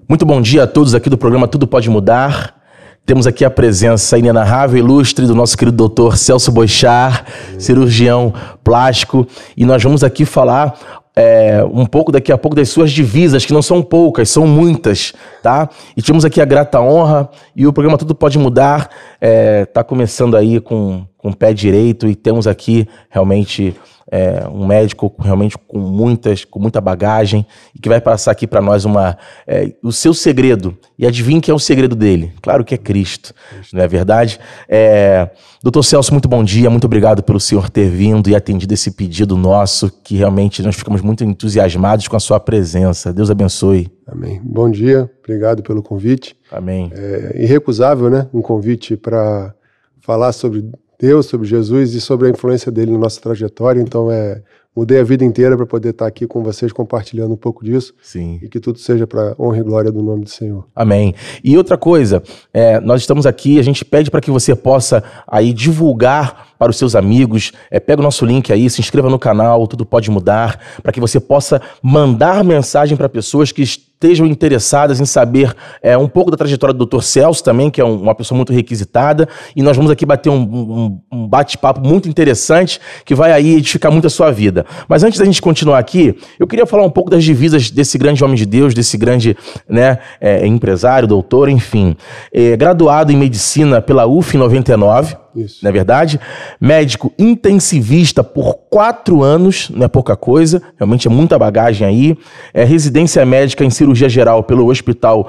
Muito bom dia a todos aqui do programa Tudo Pode Mudar. Temos aqui a presença inenarrável e ilustre do nosso querido doutor Celso Boixar, cirurgião plástico. E nós vamos aqui falar um pouco daqui a pouco das suas divisas, que não são poucas, são muitas, tá? E temos aqui a grata honra e o programa Tudo Pode Mudar tá começando aí com o pé direito e temos aqui realmente um médico realmente com muita bagagem e que vai passar aqui para nós o seu segredo. E adivinhe que é o segredo dele? Claro que é Cristo, não é verdade? Doutor Celso, muito bom dia, muito obrigado pelo senhor ter vindo e atendido esse pedido nosso, que realmente nós ficamos muito entusiasmados com a sua presença. Deus abençoe. Amém. Bom dia, obrigado pelo convite. Amém. É irrecusável, né? Um convite para falar sobre Deus, sobre Jesus e sobre a influência dele na nossa trajetória. Então, mudei a vida inteira para poder estar aqui com vocês compartilhando um pouco disso. Sim. E que tudo seja para honra e glória do nome do Senhor. Amém. E outra coisa, nós estamos aqui, a gente pede para que você possa aí divulgar para os seus amigos, pega o nosso link aí, se inscreva no canal, Tudo Pode Mudar, para que você possa mandar mensagem para pessoas que estejam interessadas em saber um pouco da trajetória do Dr. Celso também, que é uma pessoa muito requisitada, e nós vamos aqui bater um bate-papo muito interessante que vai aí edificar muito a sua vida. Mas antes da gente continuar aqui, eu queria falar um pouco das divisas desse grande homem de Deus, desse grande empresário, doutor, enfim. Graduado em medicina pela UF em 99, isso. Não é verdade? Médico intensivista por 4 anos, não é pouca coisa, realmente é muita bagagem aí. Residência médica em cirurgia geral pelo Hospital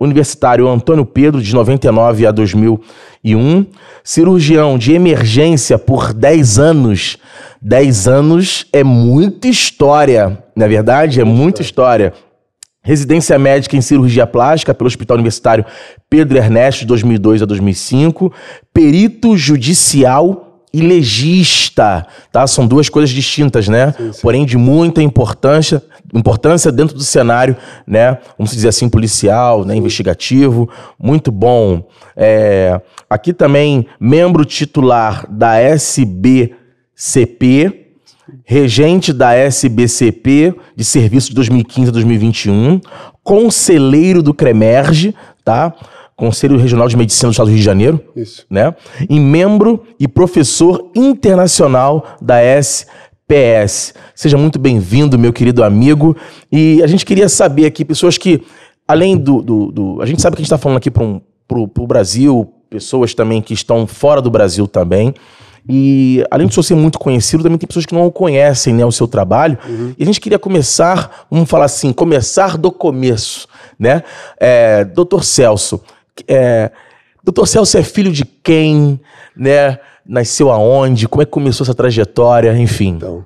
Universitário Antônio Pedro, de 99 a 2001. Cirurgião de emergência por 10 anos. 10 anos é muita história, não é verdade? É muita história. Residência médica em cirurgia plástica pelo Hospital Universitário Pedro Ernesto, de 2002 a 2005. Perito judicial e legista, tá? São duas coisas distintas, né? Sim. Porém de muita importância dentro do cenário, né? Vamos dizer assim, policial, né? Investigativo. Muito bom. Aqui também, membro titular da SBCP, regente da SBCP de serviço de 2015 a 2021, conselheiro do CREMERGE, tá? Conselho Regional de Medicina do Estado do Rio de Janeiro. Isso. Né? E membro e professor internacional da SPS. Seja muito bem-vindo, meu querido amigo. E a gente queria saber aqui, pessoas que, além a gente sabe que a gente está falando aqui pro Brasil, pessoas também que estão fora do Brasil também. E além de o senhor ser muito conhecido, também tem pessoas que não conhecem, né, o seu trabalho. Uhum. E a gente queria começar, vamos falar assim, começar do começo, né? Doutor Celso. Doutor Celso é filho de quem, né? Nasceu aonde? Como é que começou essa trajetória? Enfim. Então,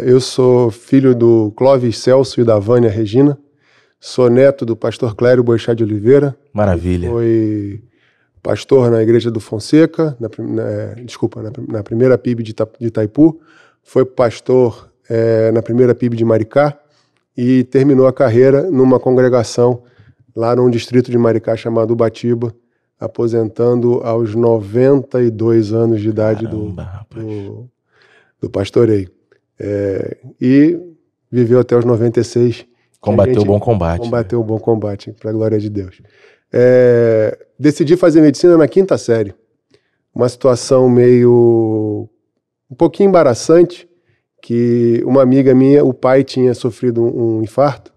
eu sou filho do Clóvis Celso e da Vânia Regina. Sou neto do pastor Clério Boixar de Oliveira. Maravilha. Foi pastor na Igreja do Fonseca, na primeira PIB de Itaipu, foi pastor na primeira PIB de Maricá e terminou a carreira numa congregação lá num distrito de Maricá chamado Ubatiba, aposentando aos 92 anos de idade do pastoreio. E viveu até os 96. Combateu o bom combate. Combateu o bom combate, para a glória de Deus. Decidi fazer medicina na 5ª série. Uma situação um pouquinho embaraçante, que uma amiga minha, o pai tinha sofrido um infarto,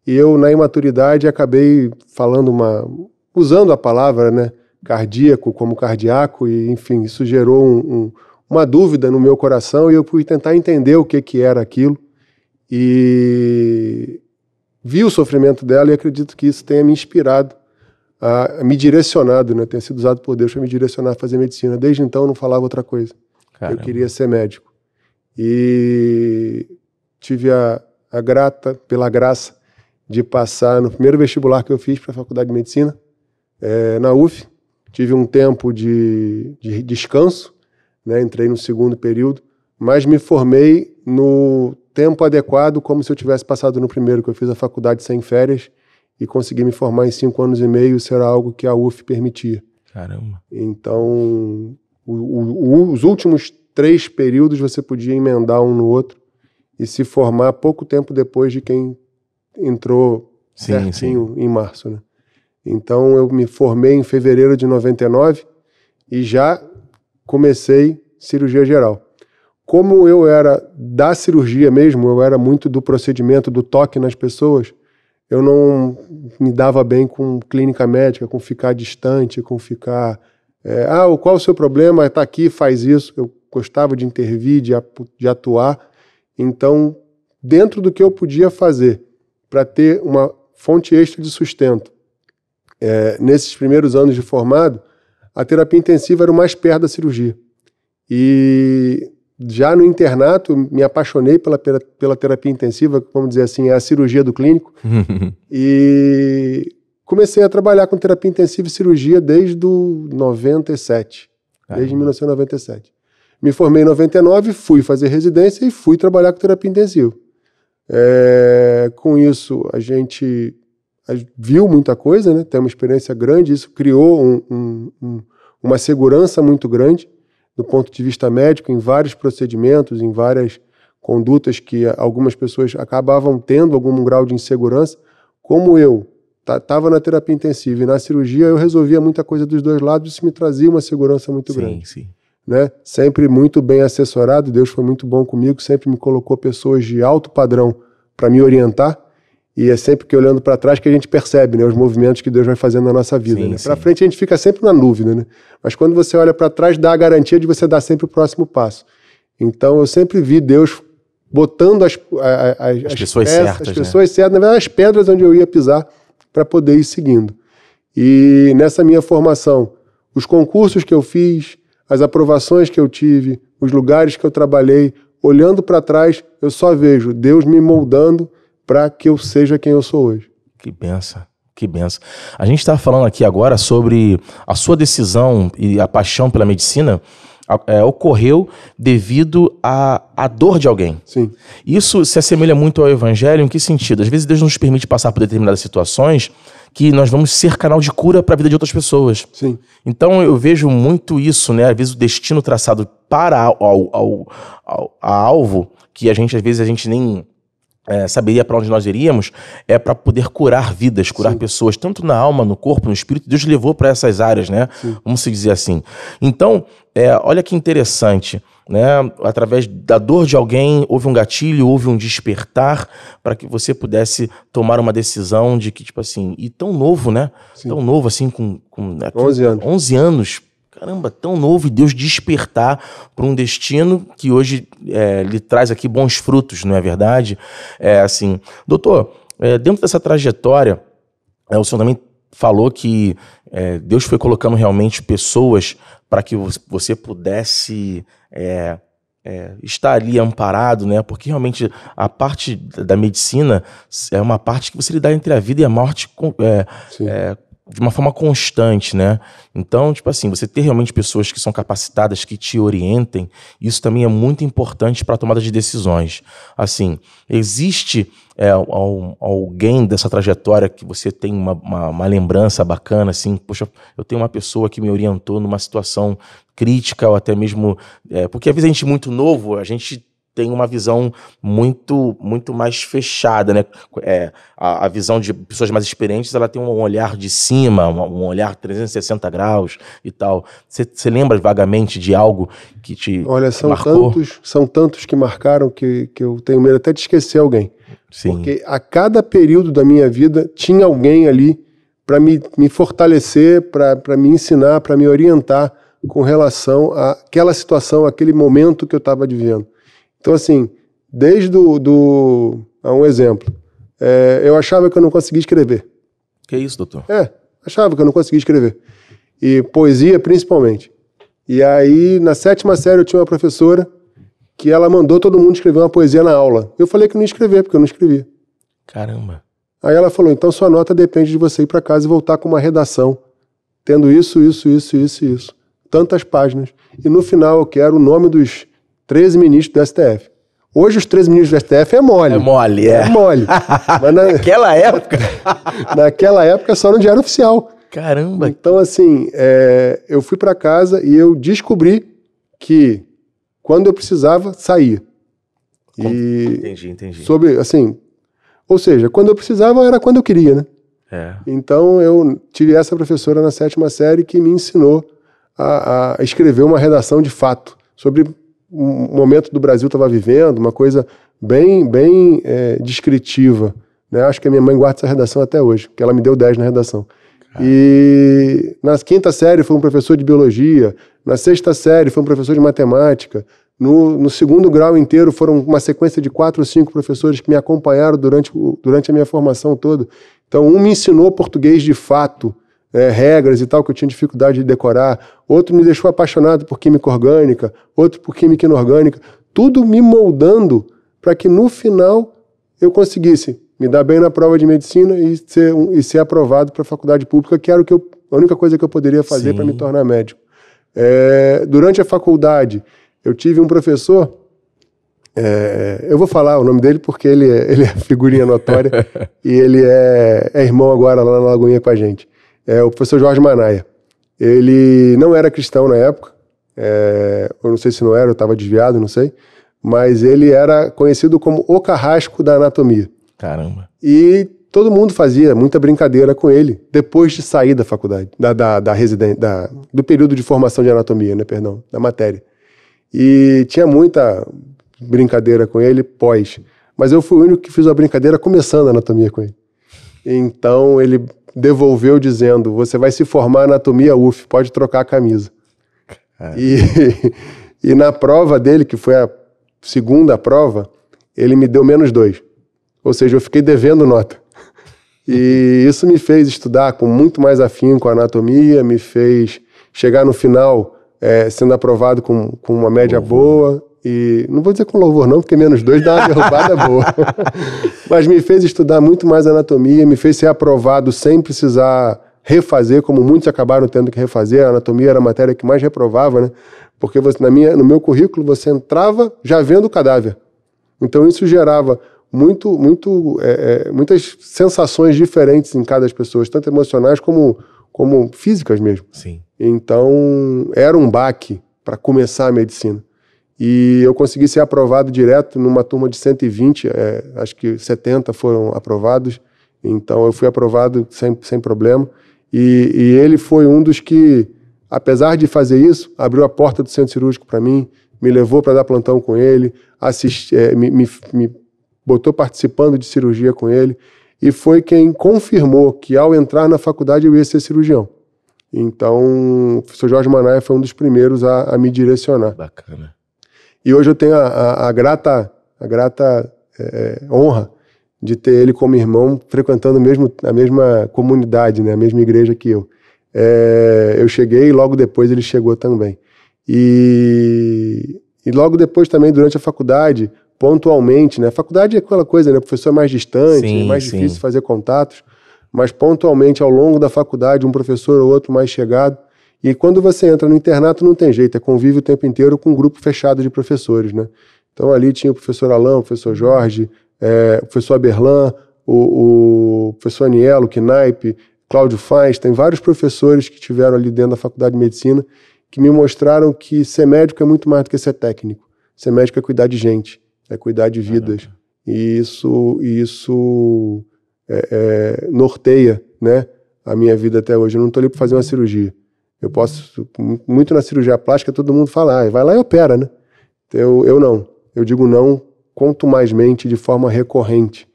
e eu, na imaturidade, acabei usando a palavra, né, cardíaco como cardiaco, e enfim, isso gerou uma dúvida no meu coração, e eu fui tentar entender o que era aquilo, e vi o sofrimento dela, e acredito que isso tenha me inspirado, me direcionado, né? Tenha sido usado por Deus para me direcionar a fazer medicina. Desde então eu não falava outra coisa. Caramba. Eu queria ser médico. E tive pela graça de passar no primeiro vestibular que eu fiz para a Faculdade de Medicina, na UF. Tive um tempo de descanso, né? Entrei no 2º período, mas me formei no tempo adequado, como se eu tivesse passado no primeiro, que eu fiz a faculdade sem férias, e consegui me formar em 5 anos e meio, isso era algo que a UF permitia. Caramba. Então, os últimos 3 períodos você podia emendar um no outro e se formar pouco tempo depois de quem entrou certinho em março, né? Então eu me formei em fevereiro de 99 e já comecei cirurgia geral. Como eu era da cirurgia mesmo, eu era muito do procedimento, do toque nas pessoas, eu não me dava bem com clínica médica, com ficar distante, com ficar... qual é o seu problema? Está aqui, faz isso. Eu gostava de intervir, de atuar. Então, dentro do que eu podia fazer para ter uma fonte extra de sustento, nesses primeiros anos de formado, a terapia intensiva era o mais perto da cirurgia. E já no internato, me apaixonei pela terapia intensiva, vamos dizer assim, é a cirurgia do clínico. E comecei a trabalhar com terapia intensiva e cirurgia desde 97, desde 1997. Me formei em 99, fui fazer residência e fui trabalhar com terapia intensiva. Com isso, a gente viu muita coisa, né? Tem uma experiência grande, isso criou uma segurança muito grande do ponto de vista médico, em vários procedimentos, em várias condutas que algumas pessoas acabavam tendo algum grau de insegurança. Como eu estava na terapia intensiva e na cirurgia, eu resolvia muita coisa dos dois lados, isso me trazia uma segurança muito grande. Sim. Né? Sempre muito bem assessorado, Deus foi muito bom comigo, sempre me colocou pessoas de alto padrão para me orientar, e é sempre que olhando para trás que a gente percebe, né, os movimentos que Deus vai fazendo na nossa vida. Né? Para frente a gente fica sempre na dúvida, né? Mas quando você olha para trás, dá a garantia de você dar sempre o próximo passo. Então eu sempre vi Deus botando as pessoas certas, né? Na verdade as pedras onde eu ia pisar para poder ir seguindo. E nessa minha formação, os concursos que eu fiz, as aprovações que eu tive, os lugares que eu trabalhei, olhando para trás, eu só vejo Deus me moldando para que eu seja quem eu sou hoje. Que benção, que benção. A gente está falando aqui agora sobre a sua decisão e a paixão pela medicina ocorreu devido à dor de alguém. Sim. Isso se assemelha muito ao evangelho em que sentido? Às vezes Deus nos permite passar por determinadas situações que nós vamos ser canal de cura para a vida de outras pessoas. Sim. Então eu vejo muito isso, né? Às vezes o destino traçado para a alvo, que às vezes a gente nem saberia para onde nós iríamos, é para poder curar vidas, curar pessoas, tanto na alma, no corpo, no espírito. Deus levou para essas áreas, né? Sim. Vamos se dizer assim. Então, olha que interessante, né? Através da dor de alguém, houve um gatilho, houve um despertar para que você pudesse tomar uma decisão de que, tipo assim, e tão novo, né? Sim. Tão novo, assim, com 11 anos. 11 anos. Caramba, tão novo, e Deus despertar para um destino que hoje lhe traz aqui bons frutos, não é verdade? Assim, doutor, dentro dessa trajetória, o senhor também falou que Deus foi colocando realmente pessoas para que você pudesse estar ali amparado, né? Porque realmente a parte da medicina é uma parte que você lidar entre a vida e a morte de uma forma constante, né? Então, tipo assim, você ter realmente pessoas que são capacitadas, que te orientem, isso também é muito importante para a tomada de decisões. Assim, existe alguém dessa trajetória que você tem uma lembrança bacana, assim, poxa, eu tenho uma pessoa que me orientou numa situação crítica, ou até mesmo... porque às vezes a gente é muito novo, a gente tem uma visão muito, muito mais fechada, né? A visão de pessoas mais experientes, ela tem um olhar de cima, um olhar 360 graus e tal. Você lembra vagamente de algo que te marcou? São tantos que marcaram que eu tenho medo até de esquecer alguém. Sim. Porque a cada período da minha vida tinha alguém ali para me fortalecer, para me ensinar, para me orientar com relação àquela situação, aquele momento que eu estava vivendo. Então, assim, desde um exemplo, eu achava que eu não conseguia escrever. Que isso, doutor? Achava que eu não conseguia escrever. E poesia, principalmente. E aí, na 7ª série, eu tinha uma professora que ela mandou todo mundo escrever uma poesia na aula. Eu falei que não ia escrever, porque eu não escrevia. Caramba. Aí ela falou, então sua nota depende de você ir para casa e voltar com uma redação, tendo isso. Tantas páginas. E no final eu quero o nome dos 13 ministros do STF. Hoje os 13 ministros do STF é mole. É mole. Mas naquela época? Naquela época só no Diário Oficial. Caramba. Então, assim, eu fui para casa e eu descobri que quando eu precisava, saía. Entendi. Sobre, assim, Ou seja, quando eu precisava era quando eu queria, né? É. Então eu tive essa professora na 7ª série que me ensinou a escrever uma redação de fato sobre um momento do Brasil estava vivendo, uma coisa bem descritiva, né? Acho que a minha mãe guarda essa redação até hoje, porque ela me deu 10 na redação. E na 5ª série foi um professor de biologia, na 6ª série foi um professor de matemática, no 2º grau inteiro foram uma sequência de 4 ou 5 professores que me acompanharam durante a minha formação toda. Então um me ensinou português de fato, regras e tal, que eu tinha dificuldade de decorar, outro me deixou apaixonado por química orgânica, outro por química inorgânica, tudo me moldando para que no final eu conseguisse me dar bem na prova de medicina e ser aprovado para a faculdade pública, que era a única coisa que eu poderia fazer para me tornar médico. Durante a faculdade, eu tive um professor, eu vou falar o nome dele porque ele é figurinha notória e ele é irmão agora lá na Lagoinha com a gente. É o professor Jorge Manaia. Ele não era cristão na época, eu não sei se não era, eu estava desviado, não sei, mas ele era conhecido como o carrasco da anatomia. Caramba. E todo mundo fazia muita brincadeira com ele depois de sair da faculdade, do período de formação de anatomia, né, perdão, da matéria. E tinha muita brincadeira com ele pós, mas eu fui o único que fiz uma brincadeira começando a anatomia com ele. Então ele devolveu dizendo: você vai se formar anatomia UF, pode trocar a camisa. E na prova dele, que foi a 2ª prova, ele me deu -2. Ou seja, eu fiquei devendo nota. E isso me fez estudar com muito mais afinco a anatomia, me fez chegar no final sendo aprovado com uma média boa. E não vou dizer com louvor não, porque -2 dá uma derrubada boa. Mas me fez estudar muito mais anatomia, me fez ser aprovado sem precisar refazer, como muitos acabaram tendo que refazer. A anatomia era a matéria que mais reprovava, né? Porque no meu currículo você entrava já vendo o cadáver. Então isso gerava muitas sensações diferentes em cada pessoa, tanto emocionais como físicas mesmo. Sim. Então era um baque para começar a medicina. E eu consegui ser aprovado direto numa turma de 120, acho que 70 foram aprovados, então eu fui aprovado sem problema. E ele foi um dos que, apesar de fazer isso, abriu a porta do centro cirúrgico para mim, me levou para dar plantão com ele, me botou participando de cirurgia com ele, e foi quem confirmou que ao entrar na faculdade eu ia ser cirurgião. Então, o professor Jorge Manaia foi um dos primeiros a me direcionar. Bacana. E hoje eu tenho a grata honra de ter ele como irmão, frequentando a mesma comunidade, né, a mesma igreja que eu. Eu cheguei e logo depois ele chegou também. E logo depois também, durante a faculdade, pontualmente, né? A faculdade é aquela coisa, né? O professor é mais distante, é mais difícil fazer contatos, mas pontualmente, ao longo da faculdade, um professor ou outro mais chegado. E quando você entra no internato, não tem jeito, convive o tempo inteiro com um grupo fechado de professores, né? Então ali tinha o professor Alain, o professor Jorge, o professor Aberlan, o professor Anielo, Knaip, Cláudio Faz, tem vários professores que tiveram ali dentro da faculdade de medicina que me mostraram que ser médico é muito mais do que ser técnico. Ser médico é cuidar de gente, é cuidar de vidas. E isso norteia, né, a minha vida até hoje. Eu não estou ali para fazer uma cirurgia. Eu posso, muito na cirurgia plástica, todo mundo fala, vai lá e opera, né? Eu não. Eu digo não, quanto mais mente, de forma recorrente.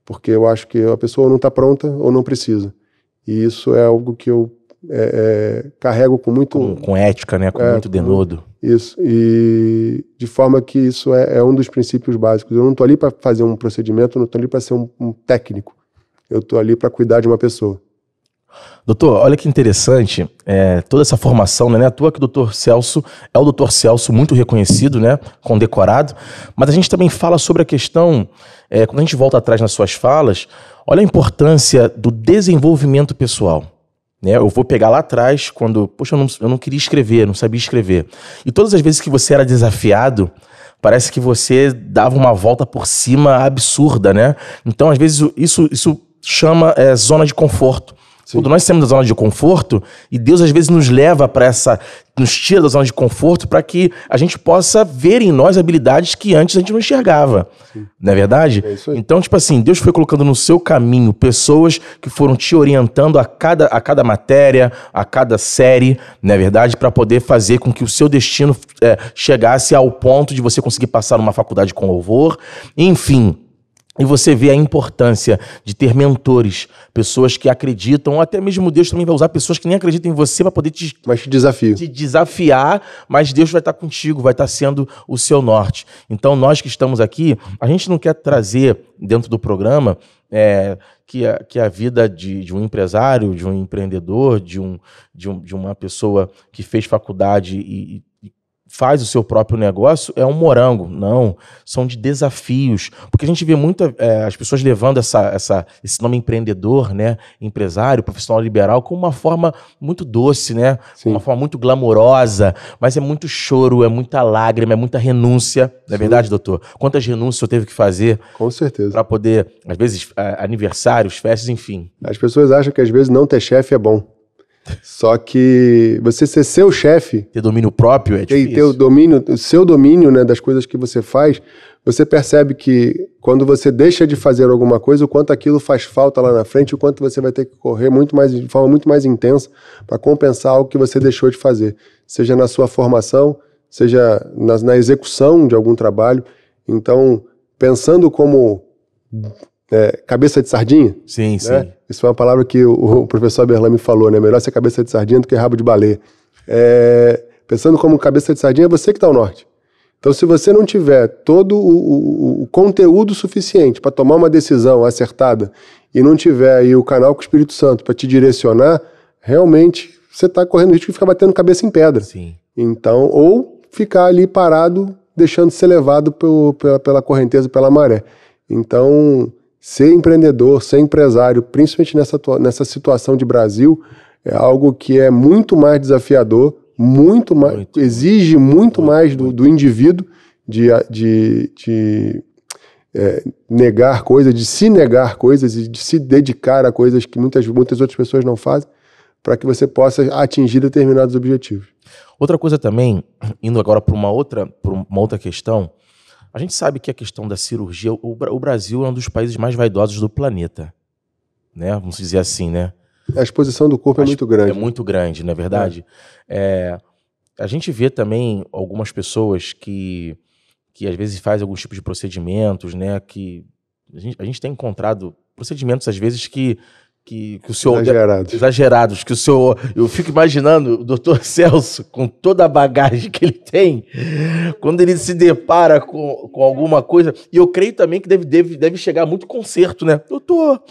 Porque eu acho que a pessoa não está pronta ou não precisa. E isso é algo que eu carrego com muito... Com ética, né? Com muito denodo. Isso. E de forma que isso é um dos princípios básicos. Eu não estou ali para fazer um procedimento, eu não estou ali para ser um técnico. Eu estou ali para cuidar de uma pessoa. Doutor, olha que interessante, toda essa formação, né? Não é à toa que o doutor Celso é o doutor Celso, muito reconhecido, né? Condecorado, mas a gente também fala sobre a questão, quando a gente volta atrás nas suas falas, olha a importância do desenvolvimento pessoal. Né? Eu vou pegar lá atrás, quando, poxa, eu não queria escrever, não sabia escrever. E todas as vezes que você era desafiado, parece que você dava uma volta por cima absurda, né? Então, às vezes, isso chama zona de conforto. Quando nós saímos da zona de conforto, e Deus às vezes nos leva para nos tira da zona de conforto para que a gente possa ver em nós habilidades que antes a gente não enxergava. Sim. Não é verdade? É isso aí. Então, tipo assim, Deus foi colocando no seu caminho pessoas que foram te orientando a cada matéria, a cada série, não é verdade? Para poder fazer com que o seu destino chegasse ao ponto de você conseguir passar numa faculdade com louvor, enfim. E você vê a importância de ter mentores, pessoas que acreditam, ou até mesmo Deus também vai usar pessoas que nem acreditam em você para poder te desafiar, mas Deus vai estar contigo, vai estar sendo o seu norte. Então nós que estamos aqui, a gente não quer trazer dentro do programa que a vida de um empresário, de um empreendedor, de uma pessoa que fez faculdade e faz o seu próprio negócio, é um morango. Não, são de desafios. Porque a gente vê as pessoas levando esse nome empreendedor, né, empresário, profissional liberal, como uma forma muito doce, né? Sim. Uma forma muito glamourosa, mas é muito choro, é muita lágrima, é muita renúncia. Não é verdade, doutor? Quantas renúncias o senhor teve que fazer? Com certeza. Para poder, às vezes, aniversários, festas, enfim. As pessoas acham que às vezes não ter chefe é bom. Só que você ser seu chefe... Ter domínio próprio é difícil. Ter o seu domínio, né, das coisas que você faz, você percebe que quando você deixa de fazer alguma coisa, o quanto aquilo faz falta lá na frente, o quanto você vai ter que correr de forma muito mais intensa para compensar algo que você deixou de fazer. Seja na sua formação, seja na execução de algum trabalho. Então, pensando como... cabeça de sardinha. Sim, né? sim. Isso foi uma palavra que o professor Berlame falou, né? Melhor ser cabeça de sardinha do que rabo de baleia. Pensando como cabeça de sardinha, é você que está ao norte. Então, se você não tiver todo o conteúdo suficiente para tomar uma decisão acertada e não tiver aí o canal com o Espírito Santo para te direcionar, realmente você está correndo o risco de ficar batendo cabeça em pedra. Sim. Então, ou ficar ali parado, deixando de ser levado pela correnteza, pela maré. Então... ser empreendedor, ser empresário, principalmente nessa situação de Brasil, é algo que é muito mais desafiador, exige muito mais do indivíduo de negar coisas, de se negar coisas e de se dedicar a coisas que muitas outras pessoas não fazem, para que você possa atingir determinados objetivos. Outra coisa também, indo agora para uma outra questão, a gente sabe que a questão da cirurgia, o Brasil é um dos países mais vaidosos do planeta, né? Vamos dizer assim, né? A exposição do corpo é muito grande. É muito grande, não é verdade? A gente vê também algumas pessoas que às vezes fazem alguns tipos de procedimentos, né? Que a gente tem encontrado procedimentos, às vezes, que o senhor... Exagerados. Que o senhor... Eu fico imaginando o doutor Celso, com toda a bagagem que ele tem, quando ele se depara com alguma coisa... E eu creio também que deve chegar muito conserto, né? Doutor,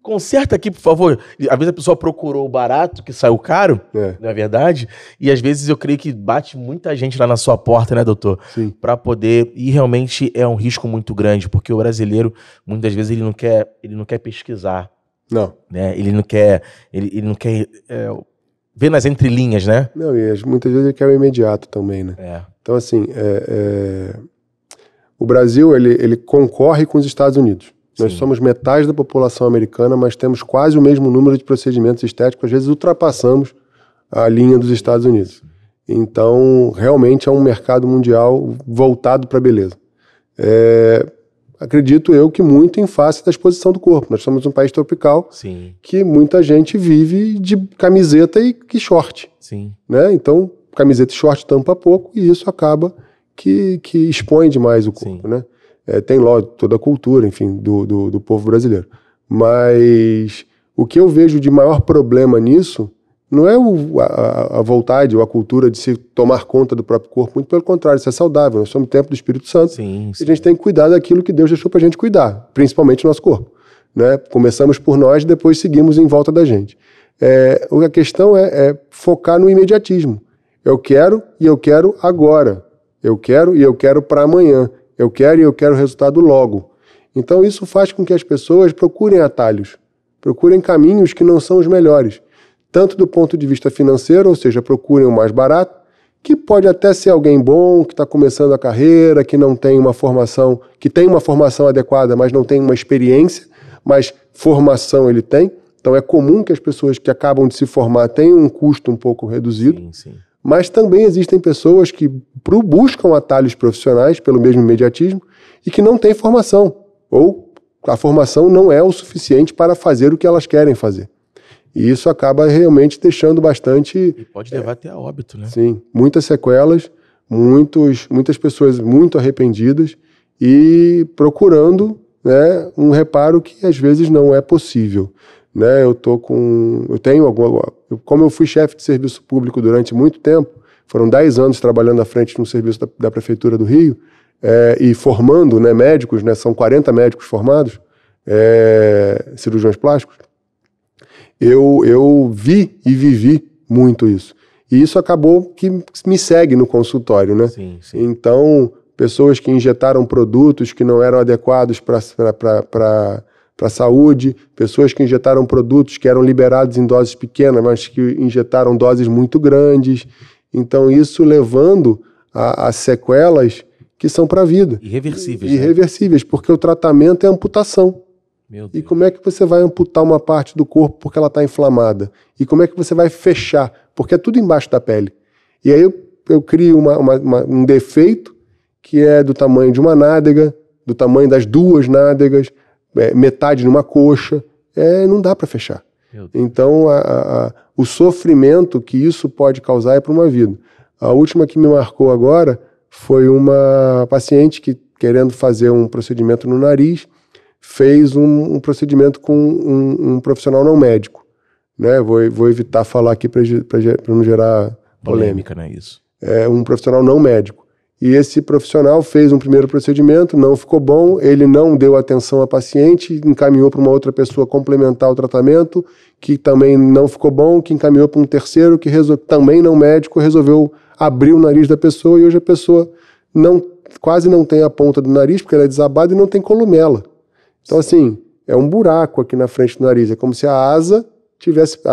conserta aqui, por favor. Às vezes a pessoa procurou o barato, que saiu caro, não é verdade? E às vezes eu creio que bate muita gente lá na sua porta, né, doutor? Sim. Para poder... E realmente é um risco muito grande, porque o brasileiro, muitas vezes, ele não quer pesquisar. Não. Né? Ele não quer ver nas entrelinhas, né? Não, e muitas vezes ele quer o imediato também, né? Então, assim, o Brasil, ele concorre com os Estados Unidos. Sim. Nós somos metade da população americana, mas temos quase o mesmo número de procedimentos estéticos, às vezes ultrapassamos a linha dos Estados Unidos. Então, realmente é um mercado mundial voltado para a beleza. Acredito eu que muito em face da exposição do corpo. Nós somos um país tropical. Sim. Que muita gente vive de camiseta e short. Sim. Né? Então, camiseta e short tampa pouco e isso acaba que expõe demais o corpo. Né? Tem lá toda a cultura, enfim, do povo brasileiro. Mas o que eu vejo de maior problema nisso não é a vontade ou a cultura de se tomar conta do próprio corpo, muito pelo contrário, isso é saudável. Nós somos o templo do Espírito Santo. Sim. E a gente tem que cuidar daquilo que Deus deixou pra gente cuidar, principalmente o nosso corpo. Né? Começamos por nós, depois seguimos em volta da gente. A questão é focar no imediatismo. Eu quero e eu quero agora. Eu quero e eu quero para amanhã. Eu quero e eu quero o resultado logo. Então isso faz com que as pessoas procurem atalhos, procurem caminhos que não são os melhores. Tanto do ponto de vista financeiro, ou seja, procurem o mais barato, que pode até ser alguém bom, que está começando a carreira, que não tem uma formação, que tem uma formação adequada, mas não tem uma experiência, mas formação ele tem, Então é comum que as pessoas que acabam de se formar tenham um custo um pouco reduzido, sim. Mas também existem pessoas que buscam atalhos profissionais pelo mesmo imediatismo e que não têm formação, ou a formação não é o suficiente para fazer o que elas querem fazer. E isso acaba realmente deixando bastante... E pode levar até a óbito, né? Sim, muitas sequelas, muitas pessoas muito arrependidas e procurando, né, um reparo que às vezes não é possível. Né, como eu fui chefe de serviço público durante muito tempo, foram 10 anos trabalhando à frente de um serviço da Prefeitura do Rio, e formando, né, médicos, né, são 40 médicos formados, cirurgiões plásticos, eu vi e vivi muito isso. E isso acabou que me segue no consultório, né? Sim. Então, pessoas que injetaram produtos que não eram adequados para a saúde, pessoas que injetaram produtos que eram liberados em doses pequenas, mas que injetaram doses muito grandes. Então, isso levando a sequelas que são para a vida. Irreversíveis. Irreversíveis, porque o tratamento é amputação. E como é que você vai amputar uma parte do corpo porque ela está inflamada? E como é que você vai fechar? Porque é tudo embaixo da pele. E aí eu crio um defeito que é do tamanho de uma nádega, do tamanho das 2 nádegas, metade numa coxa, não dá para fechar. Então, o sofrimento que isso pode causar é para uma vida. A última que me marcou agora foi uma paciente que, querendo fazer um procedimento no nariz, fez um procedimento com um profissional não médico. Né? Vou evitar falar aqui para não gerar polêmica. Não é isso? É um profissional não médico. E esse profissional fez um primeiro procedimento, não ficou bom, ele não deu atenção à paciente, encaminhou para uma outra pessoa complementar o tratamento, que também não ficou bom, que encaminhou para um terceiro, que também não médico, resolveu abrir o nariz da pessoa, e hoje a pessoa quase não tem a ponta do nariz, porque ela é desabada e não tem columela. Então, assim, é um buraco aqui na frente do nariz, é como se a asa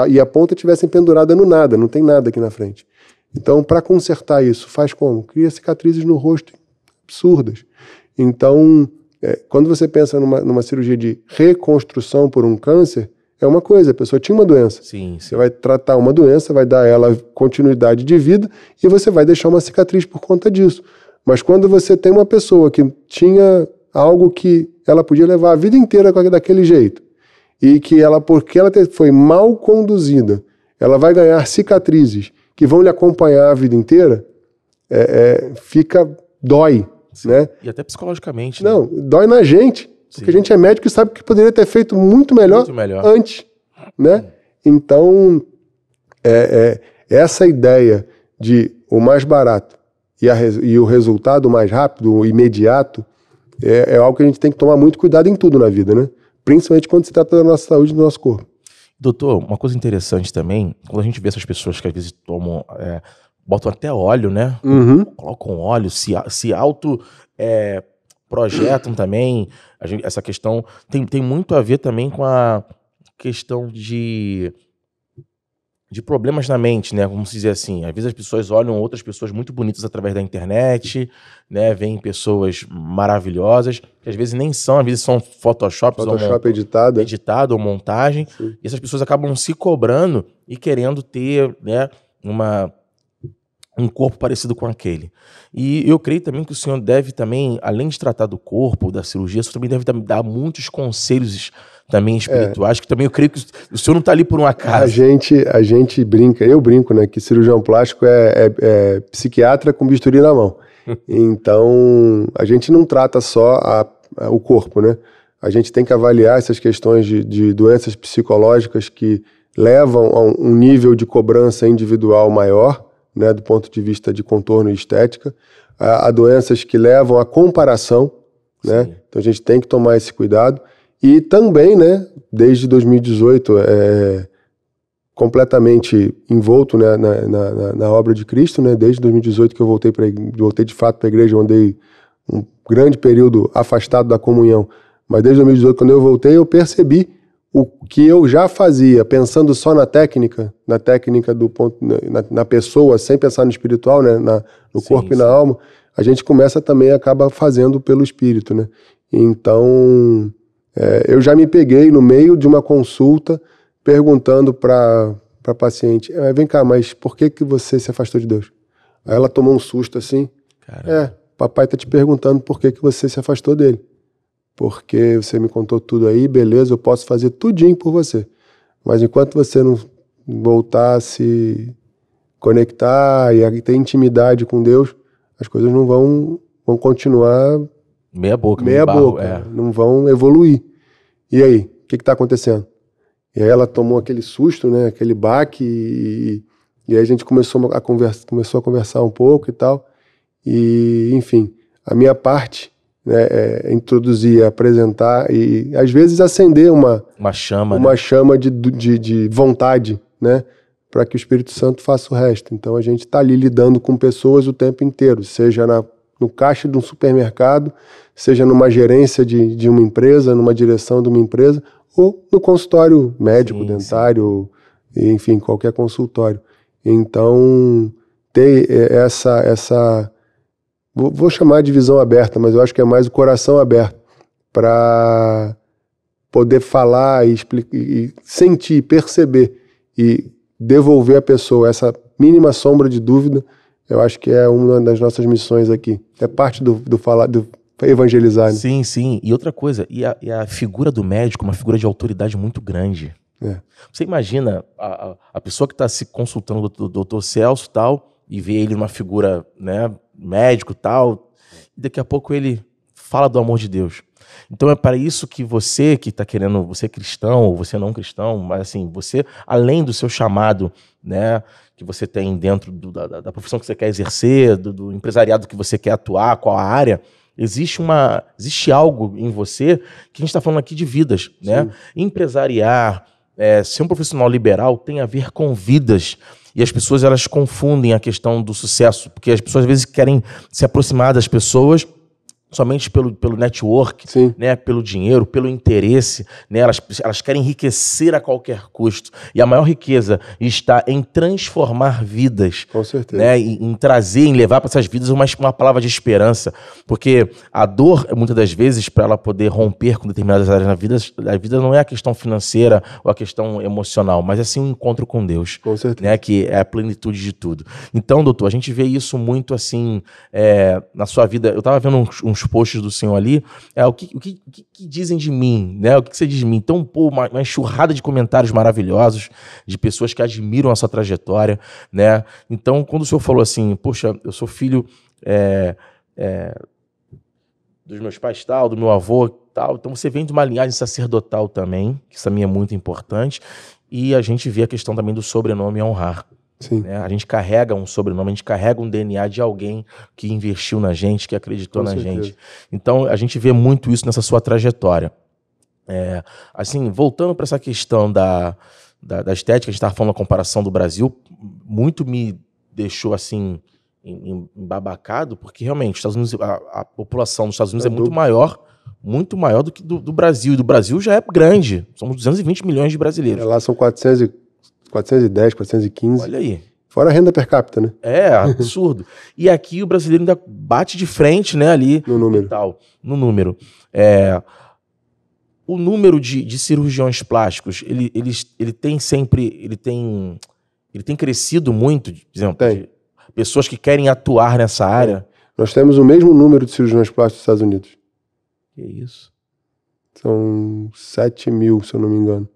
e a ponta tivessem pendurada no nada, não tem nada aqui na frente. Então, para consertar isso, faz como? Cria cicatrizes no rosto absurdas. Então, quando você pensa numa cirurgia de reconstrução por um câncer, é uma coisa, a pessoa tinha uma doença. Sim. Você vai tratar uma doença, vai dar a ela continuidade de vida e você vai deixar uma cicatriz por conta disso. Mas quando você tem uma pessoa que tinha algo que ela podia levar a vida inteira daquele jeito, e que porque ela foi mal conduzida, ela vai ganhar cicatrizes que vão lhe acompanhar a vida inteira, dói, né? E até psicologicamente. Não, né? Dói na gente, porque a gente é médico e sabe que poderia ter feito muito melhor antes, né? Então, essa ideia de o mais barato e o resultado mais rápido, o imediato, é algo que a gente tem que tomar muito cuidado em tudo na vida, né? Principalmente quando se trata da nossa saúde e do nosso corpo. Doutor, uma coisa interessante também, quando a gente vê essas pessoas que às vezes botam até óleo, né? Uhum. Colocam óleo, se auto projetam também. Essa questão tem muito a ver também com a questão de problemas na mente, né? Vamos dizer assim. Às vezes as pessoas olham outras pessoas muito bonitas através da internet, né? Veem pessoas maravilhosas, que às vezes nem são, às vezes são Photoshop editado ou montagem. Sim. E essas pessoas acabam se cobrando e querendo ter, né, um corpo parecido com aquele. E eu creio também que o senhor deve também, além de tratar do corpo, da cirurgia, o senhor também deve dar muitos conselhos também espirituais, que também eu creio que o senhor não está ali por um acaso. A gente brinca, eu brinco, né, que cirurgião plástico é psiquiatra com bisturi na mão. Então, a gente não trata só o corpo, né? A gente tem que avaliar essas questões de doenças psicológicas que levam a um nível de cobrança individual maior, né, do ponto de vista de contorno e estética, a doenças que levam à comparação, né? Então a gente tem que tomar esse cuidado. E também, né, desde 2018, completamente envolto, né, na obra de Cristo, né, desde 2018 que eu voltei de fato para a igreja, eu andei um grande período afastado da comunhão, mas desde 2018, quando eu voltei, eu percebi o que eu já fazia, pensando só na técnica do ponto, na pessoa, sem pensar no espiritual, né, no corpo e na alma, a gente começa também, acaba fazendo pelo espírito, né? Então, eu já me peguei no meio de uma consulta, perguntando para a paciente, vem cá, mas por que você se afastou de Deus? Aí ela tomou um susto assim. Caramba. Papai tá te perguntando por que você se afastou dele. Porque você me contou tudo aí, beleza, eu posso fazer tudinho por você. Mas enquanto você não voltar a se conectar e ter intimidade com Deus, as coisas não vão continuar meia boca, não vão evoluir. E aí, o que está acontecendo? E aí ela tomou aquele susto, né, aquele baque, e aí a gente começou a conversar um pouco e tal. E, enfim, a minha parte, né, é introduzir, apresentar e, às vezes, acender uma chama de vontade, né, para que o Espírito Santo faça o resto. Então, a gente está ali lidando com pessoas o tempo inteiro, seja no caixa de um supermercado, seja numa gerência de uma empresa, numa direção de uma empresa, ou no consultório médico, dentário, enfim, qualquer consultório. Então, ter essa vou chamar de visão aberta, mas eu acho que é mais o coração aberto para poder falar e sentir, perceber e devolver à pessoa essa mínima sombra de dúvida. Eu acho que é uma das nossas missões aqui. É parte do evangelizar. Né? Sim, sim. E outra coisa, e a figura do médico é uma figura de autoridade muito grande. Você imagina a pessoa que está se consultando do Dr. Celso tal, e vê ele uma figura, né, médico tal, e daqui a pouco ele fala do amor de Deus. Então é para isso que você que está querendo, você cristão ou você não cristão, mas assim, você, além do seu chamado, né, que você tem dentro da profissão que você quer exercer, do empresariado que você quer atuar, qual a área, existe algo em você que a gente está falando aqui de vidas, né? Empresariar, ser um profissional liberal tem a ver com vidas. E as pessoas, elas confundem a questão do sucesso, porque as pessoas às vezes querem se aproximar das pessoas somente pelo network, né, pelo dinheiro, pelo interesse, né, elas querem enriquecer a qualquer custo. E a maior riqueza está em transformar vidas. Com certeza. Né, em trazer, em levar para essas vidas uma palavra de esperança. Porque a dor, muitas das vezes, para ela poder romper com determinadas áreas da vida não é a questão financeira ou a questão emocional, mas é sim um encontro com Deus. Com certeza. Né, que é a plenitude de tudo. Então, doutor, a gente vê isso muito assim na sua vida. Eu estava vendo uns posts do senhor ali, o que dizem de mim, né? O que você diz de mim? Então, uma enxurrada de comentários maravilhosos, de pessoas que admiram a sua trajetória, né? Então, quando o senhor falou assim, poxa, eu sou filho dos meus pais tal, do meu avô tal, então você vem de uma linhagem sacerdotal também, que isso também é muito importante, e a gente vê a questão também do sobrenome honrar. Sim. Né? A gente carrega um sobrenome, a gente carrega um DNA de alguém que investiu na gente, que acreditou na gente. Então, a gente vê muito isso nessa sua trajetória. Assim, voltando para essa questão da estética, a gente estava falando da comparação do Brasil, muito me deixou assim embabacado, porque realmente Estados Unidos, a população dos Estados Unidos é muito maior do que do Brasil. E do Brasil já é grande, somos 220 milhões de brasileiros. Lá são 410, 415. Olha aí. Fora a renda per capita, né? É, absurdo. E aqui o brasileiro ainda bate de frente, né, ali. No número. No número. O número de cirurgiões plásticos, ele tem crescido muito, por exemplo, de pessoas que querem atuar nessa área. Nós temos o mesmo número de cirurgiões plásticos dos Estados Unidos. Que isso? São 7 mil, se eu não me engano.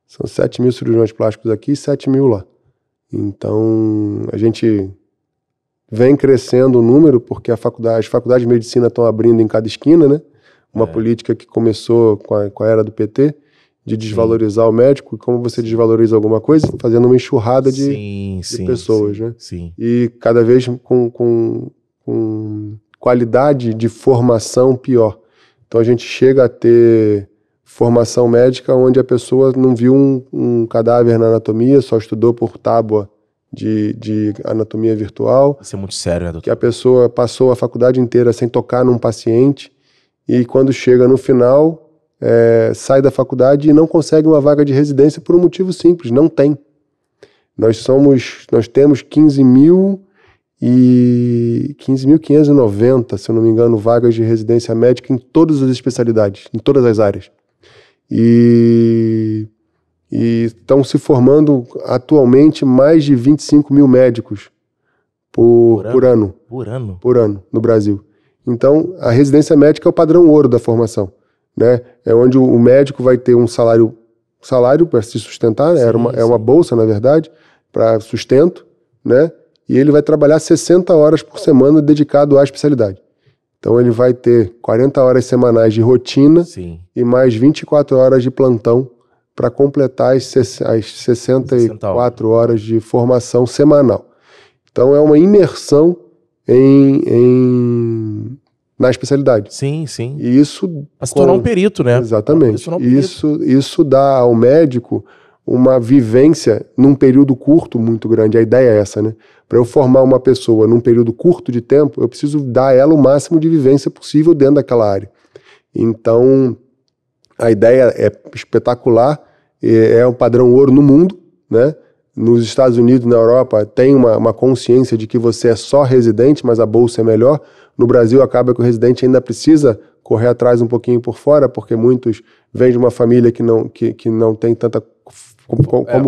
São 7 mil cirurgiões plásticos aqui e 7 mil lá. Então, a gente vem crescendo o número porque as faculdades de medicina estão abrindo em cada esquina, né? Uma política que começou com a era do PT, de desvalorizar o médico. E como você desvaloriza alguma coisa? Fazendo uma enxurrada de pessoas, né? Sim. E cada vez com qualidade de formação pior. Então, a gente chega a ter formação médica onde a pessoa não viu um cadáver na anatomia, só estudou por tábua de anatomia virtual. Isso é muito sério, né, doutor? Que a pessoa passou a faculdade inteira sem tocar num paciente e quando chega no final, sai da faculdade e não consegue uma vaga de residência por um motivo simples, não tem. Nós temos 15.590, se eu não me engano, vagas de residência médica em todas as especialidades, em todas as áreas. E E estão se formando atualmente mais de 25 mil médicos por ano. Por ano, no Brasil. Então, a residência médica é o padrão ouro da formação, né? É onde o médico vai ter um salário para se sustentar, né? É uma bolsa, na verdade, para sustento, né? E ele vai trabalhar 60 horas por semana dedicado à especialidade. Então, ele vai ter 40 horas semanais de rotina e mais 24 horas de plantão para completar as 64 horas de formação semanal. Então, é uma imersão na especialidade. Sim, sim. E isso... Para se tornar um perito, né? Exatamente. Isso dá ao médico uma vivência num período curto muito grande. A ideia é essa, né? Para eu formar uma pessoa num período curto de tempo, eu preciso dar a ela o máximo de vivência possível dentro daquela área. Então, a ideia é espetacular, é um padrão ouro no mundo, né? Nos Estados Unidos, na Europa, tem uma consciência de que você é só residente, mas a bolsa é melhor. No Brasil, acaba que o residente ainda precisa correr atrás um pouquinho por fora, porque muitos vêm de uma família que não tem tanta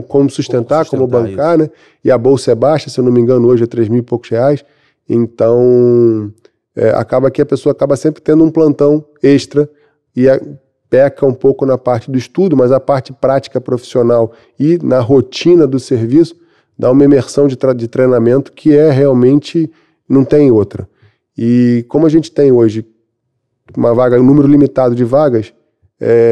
como sustentar, como bancar, né? E a bolsa é baixa, se eu não me engano, hoje é 3 mil e poucos reais. Então, acaba que a pessoa acaba sempre tendo um plantão extra e peca um pouco na parte do estudo, mas a parte prática profissional e na rotina do serviço dá uma imersão de treinamento que realmente não tem outra. E como a gente tem hoje um número limitado de vagas,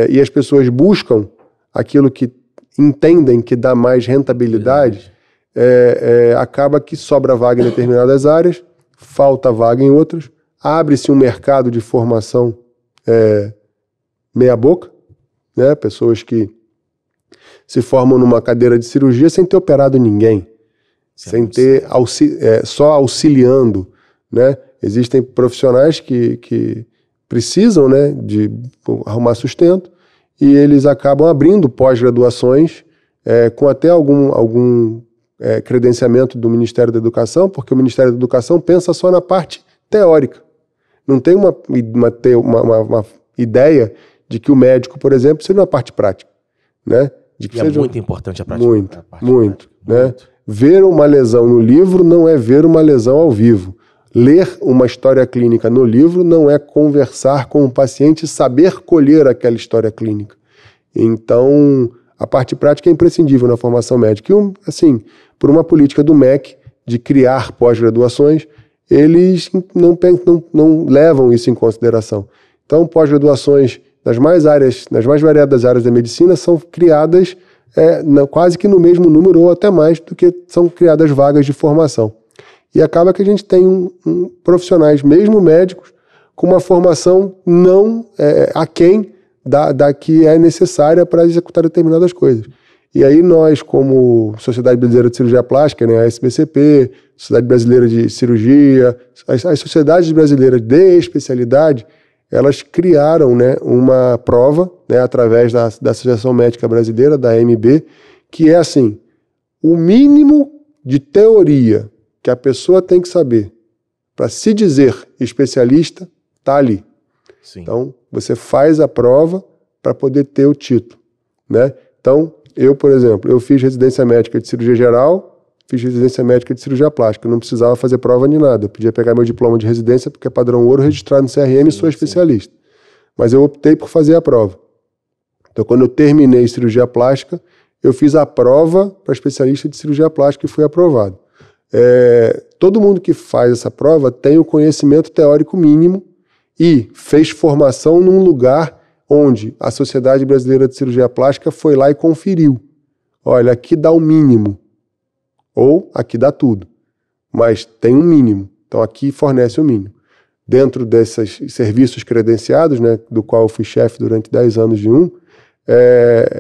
e as pessoas buscam aquilo que entendem que dá mais rentabilidade, acaba que sobra vaga em determinadas áreas, falta vaga em outras, abre-se um mercado de formação meia boca, né? Pessoas que se formam numa cadeira de cirurgia sem ter operado ninguém, sem ter só auxiliando, né? Existem profissionais que precisam, né, de arrumar sustento e eles acabam abrindo pós-graduações com até algum credenciamento do Ministério da Educação, porque o Ministério da Educação pensa só na parte teórica. Não tem uma ideia de que o médico, por exemplo, seja uma parte prática, né? De que seja muito importante a prática. Muito, né? Ver uma lesão no livro não é ver uma lesão ao vivo. Ler uma história clínica no livro não é conversar com o paciente e saber colher aquela história clínica. Então, a parte prática é imprescindível na formação médica. E, assim, por uma política do MEC de criar pós-graduações, eles não levam isso em consideração. Então, pós-graduações nas mais variadas áreas da medicina são criadas quase que no mesmo número ou até mais do que são criadas vagas de formação. E acaba que a gente tem profissionais, mesmo médicos, com uma formação não aquém da que é necessária para executar determinadas coisas. E aí nós, como Sociedade Brasileira de Cirurgia Plástica, né, a SBCP, Sociedade Brasileira de Cirurgia, as sociedades brasileiras de especialidade, elas criaram, né, uma prova, né, através da Associação Médica Brasileira, da AMB, que é assim, o mínimo de teoria que a pessoa tem que saber para se dizer especialista, está ali. Sim. Então, você faz a prova para poder ter o título, né? Então, eu, por exemplo, eu fiz residência médica de cirurgia geral, fiz residência médica de cirurgia plástica, eu não precisava fazer prova nem nada, eu podia pegar meu diploma de residência, porque é padrão ouro, registrado no CRM, e sou especialista. Mas eu optei por fazer a prova. Então, quando eu terminei cirurgia plástica, eu fiz a prova para especialista de cirurgia plástica e fui aprovado. Todo mundo que faz essa prova tem o conhecimento teórico mínimo e fez formação num lugar onde a Sociedade Brasileira de Cirurgia Plástica foi lá e conferiu. Olha, aqui dá o mínimo, ou aqui dá tudo, mas tem um mínimo, então aqui fornece o mínimo. Dentro desses serviços credenciados, né, do qual eu fui chefe durante 10 anos de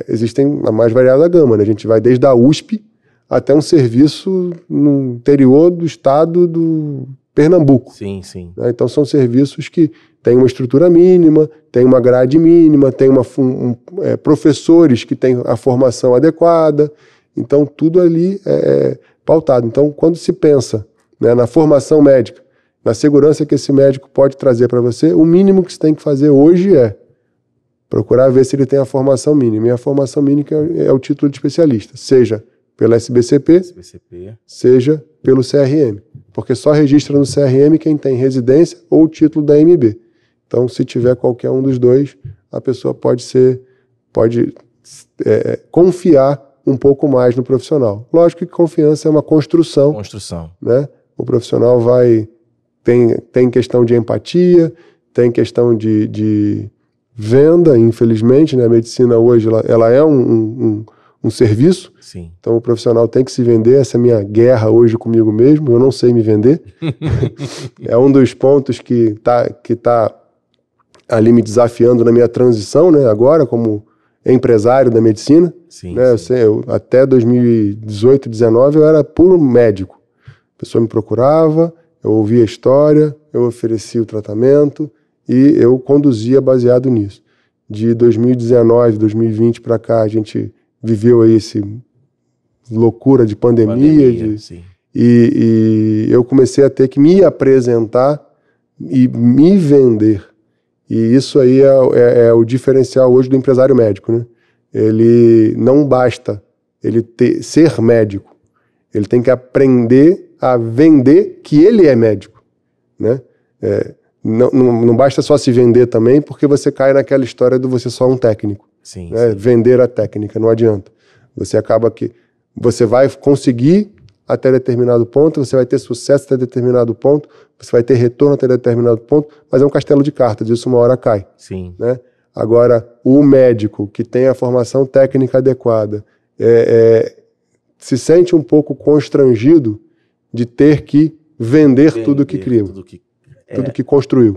existem a mais variada gama, né? A gente vai desde a USP até um serviço no interior do estado do Pernambuco. Sim, sim. Né? Então são serviços que têm uma estrutura mínima, tem uma grade mínima, tem professores que têm a formação adequada, então tudo ali é pautado. Então quando se pensa, né, na formação médica, na segurança que esse médico pode trazer para você, o mínimo que você tem que fazer hoje procurar ver se ele tem a formação mínima. E a formação mínima é o título de especialista, seja pela SBCP, seja pelo CRM. Porque só registra no CRM quem tem residência ou o título da MB. Então, se tiver qualquer um dos dois, a pessoa pode confiar um pouco mais no profissional. Lógico que confiança é uma construção. Né? O profissional tem questão de empatia, tem questão de venda, infelizmente, né? A medicina hoje ela é um serviço. Sim. Então o profissional tem que se vender. Essa é a minha guerra hoje comigo mesmo. Eu não sei me vender. É um dos pontos que tá ali me desafiando na minha transição, né? Agora como empresário da medicina. Sim, né? sim. Eu, até 2018, 2019 eu era puro médico. A pessoa me procurava, eu ouvia a história, eu oferecia o tratamento e eu conduzia baseado nisso. De 2019, 2020 para cá, a gente viveu aí essa loucura de pandemia e eu comecei a ter que me apresentar e me vender. E isso aí é o diferencial hoje do empresário médico, né? Ele não basta ele ser médico, ele tem que aprender a vender que ele é médico, né? Não basta só se vender também, porque você cai naquela história do você só um técnico. Sim, né? sim. Vender a técnica, não adianta. Você acaba que você vai conseguir até determinado ponto, você vai ter sucesso até determinado ponto, você vai ter retorno até determinado ponto, mas é um castelo de cartas, isso uma hora cai. Sim. Né? Agora, o médico que tem a formação técnica adequada se sente um pouco constrangido de ter que vender tudo que criou, tudo que construiu.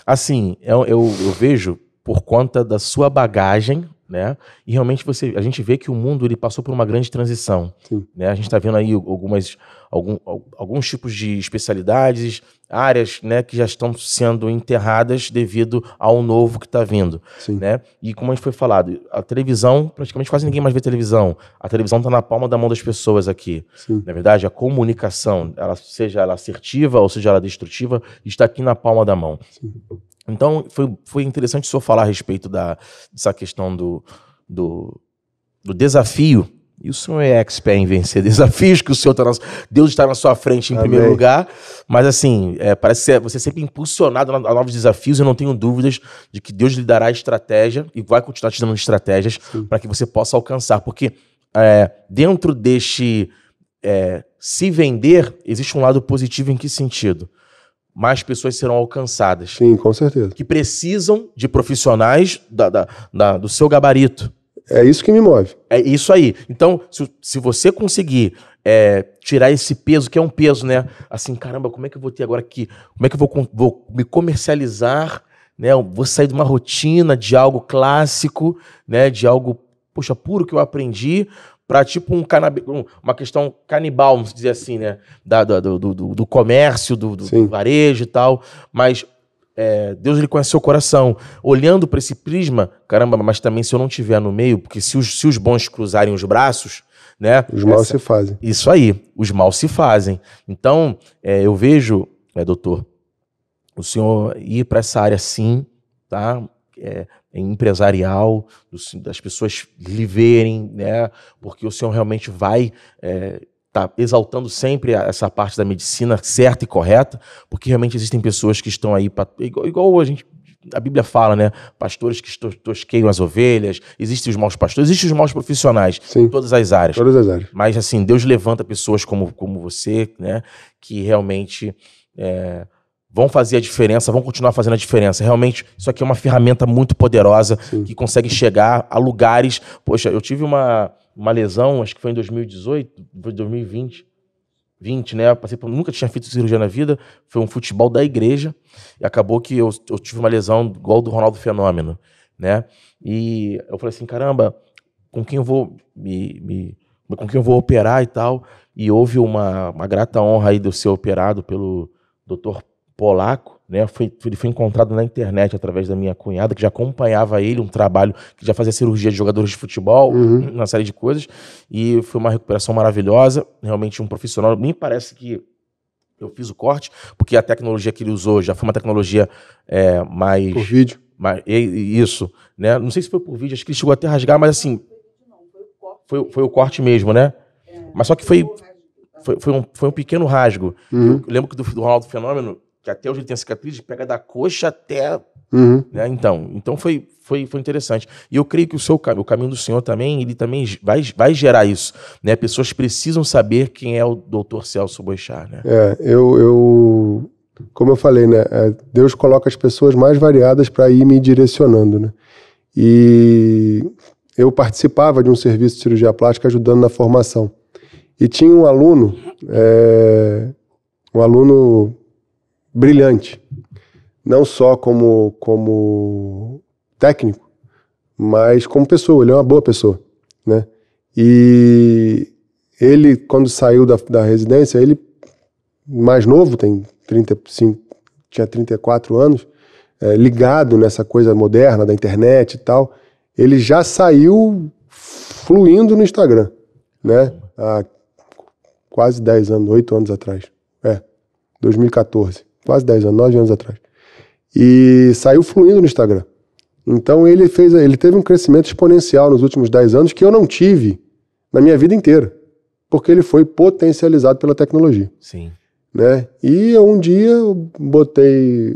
Assim, eu vejo por conta da sua bagagem, né? E realmente a gente vê que o mundo ele passou por uma grande transição. Né? A gente está vendo aí alguns tipos de especialidades, áreas, né, que já estão sendo enterradas devido ao novo que está vindo. Né? E como a gente foi falado, a televisão, praticamente quase ninguém mais vê televisão. A televisão está na palma da mão das pessoas aqui. Na verdade, a comunicação, seja ela assertiva ou seja ela destrutiva, está aqui na palma da mão. Então, foi interessante o senhor falar a respeito dessa questão do desafio. E o senhor é expert em vencer desafios, que o senhor Deus está na sua frente em primeiro lugar. Mas assim, parece que você é sempre impulsionado a novos desafios. Eu não tenho dúvidas de que Deus lhe dará estratégia e vai continuar te dando estratégias para que você possa alcançar. Porque dentro deste se vender, existe um lado positivo em que sentido? Mais pessoas serão alcançadas. Sim, com certeza. Que precisam de profissionais do seu gabarito. É isso que me move. É isso aí. Então, se você conseguir tirar esse peso, que é um peso, né? Assim, caramba, como é que eu vou ter agora aqui? Como é que eu vou me comercializar? Né? Eu vou sair de uma rotina, de algo clássico, né? De algo, poxa, puro que eu aprendi, para tipo uma questão canibal, vamos dizer assim, né? Do comércio, do varejo e tal. Mas Deus ele conhece seu coração. Olhando para esse prisma, caramba, mas também se eu não estiver no meio, porque se os bons cruzarem os braços, né? Os maus se fazem. Isso aí, os maus se fazem. Então, eu vejo, doutor, o senhor ir para essa área sim, tá? Empresarial, das pessoas lhe verem, né? Porque o senhor realmente vai tá exaltando sempre essa parte da medicina certa e correta, porque realmente existem pessoas que estão aí, igual a Bíblia fala, né? Pastores que tosqueiam as ovelhas, existem os maus pastores, existem os maus profissionais, em todas as áreas. Todas as áreas. Mas assim, Deus levanta pessoas como você, né? Que realmente vão fazer a diferença, vão continuar fazendo a diferença. Realmente, isso aqui é uma ferramenta muito poderosa que consegue chegar a lugares... Poxa, eu tive uma lesão, acho que foi em 2018, 2020, né? Nunca tinha feito cirurgia na vida, foi um futebol da igreja, e acabou que eu tive uma lesão igual do Ronaldo Fenômeno, né? E eu falei assim, caramba, com quem eu vou com quem eu vou operar e tal? E houve uma grata honra aí de eu ser operado pelo Dr. Polaco, né? Ele foi encontrado na internet através da minha cunhada, que já acompanhava ele, um trabalho que já fazia cirurgia de jogadores de futebol, uma série de coisas, e foi uma recuperação maravilhosa, realmente um profissional. Nem parece que eu fiz o corte, porque a tecnologia que ele usou já foi uma tecnologia mais... Mas, isso, né? Não sei se foi por vídeo, acho que ele chegou até a rasgar, mas assim... Foi o corte mesmo, né? Mas só que foi um pequeno rasgo. Eu lembro que do Ronaldo Fenômeno, que até hoje ele tem a cicatriz, pega da coxa até... Né? Então foi interessante. E eu creio que o caminho do Senhor também, ele também vai gerar isso, né? Pessoas precisam saber quem é o Dr. Celso Boixá, né? Como eu falei, né? Deus coloca as pessoas mais variadas para ir me direcionando, né? E eu participava de um serviço de cirurgia plástica ajudando na formação. E tinha um aluno brilhante. Não só como técnico, mas como pessoa. Ele é uma boa pessoa, né? E ele, quando saiu da residência, ele, mais novo, tinha 34 anos, ligado nessa coisa moderna da internet e tal, ele já saiu fluindo no Instagram, né? Há quase 10 anos, 8 anos atrás. 2014. Quase 10 anos, 9 anos atrás. E saiu fluindo no Instagram. Então ele teve um crescimento exponencial nos últimos 10 anos que eu não tive na minha vida inteira, porque ele foi potencializado pela tecnologia. Sim. Né? E um dia eu botei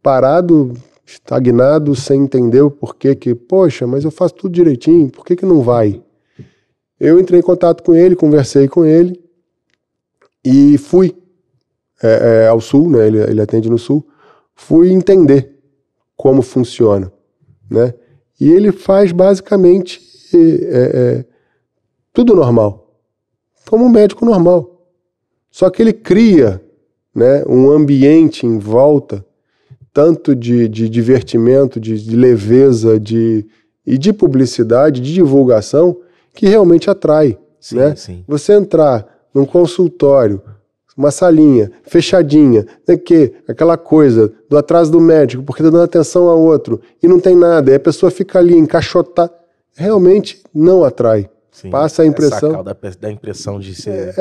parado, estagnado, sem entender o porquê que, poxa, mas eu faço tudo direitinho, por que não vai? Eu entrei em contato com ele, conversei com ele e fui ao Sul, né? Ele atende no Sul. Fui entender como funciona, né? E ele faz basicamente tudo normal, como um médico normal. Só que ele cria, né, um ambiente em volta, tanto de divertimento, de leveza, e de publicidade, de divulgação, que realmente atrai. Sim, né? Sim. Você entrar num consultório, uma salinha fechadinha, né, aquela coisa do atraso do médico, porque tá dando atenção a outro, e não tem nada, e a pessoa fica ali encaixotada, realmente não atrai. Sim, passa a impressão... da impressão de ser...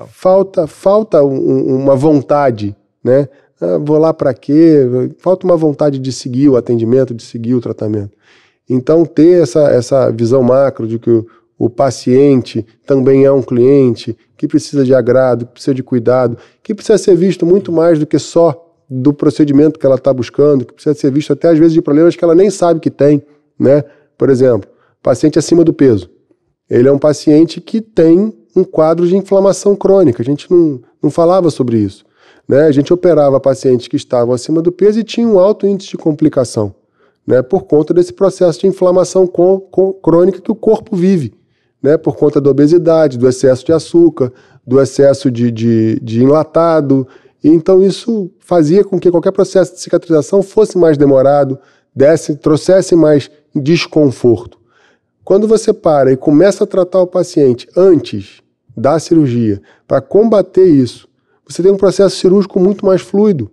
falta uma vontade, né? Vou lá para quê? Falta uma vontade de seguir o atendimento, de seguir o tratamento. Então, ter essa visão macro de que o paciente também é um cliente que precisa de agrado, que precisa de cuidado, que precisa ser visto muito mais do que só do procedimento que ela está buscando, que precisa ser visto até às vezes de problemas que ela nem sabe que tem, né? Por exemplo, paciente acima do peso. Ele é um paciente que tem um quadro de inflamação crônica. A gente não falava sobre isso, né? A gente operava pacientes que estavam acima do peso e tinham um alto índice de complicação, né? Por conta desse processo de inflamação crônica que o corpo vive, né? Por conta da obesidade, do excesso de açúcar, do excesso de enlatado. E então isso fazia com que qualquer processo de cicatrização fosse mais demorado, trouxesse mais desconforto. Quando você para e começa a tratar o paciente antes da cirurgia para combater isso, você tem um processo cirúrgico muito mais fluido.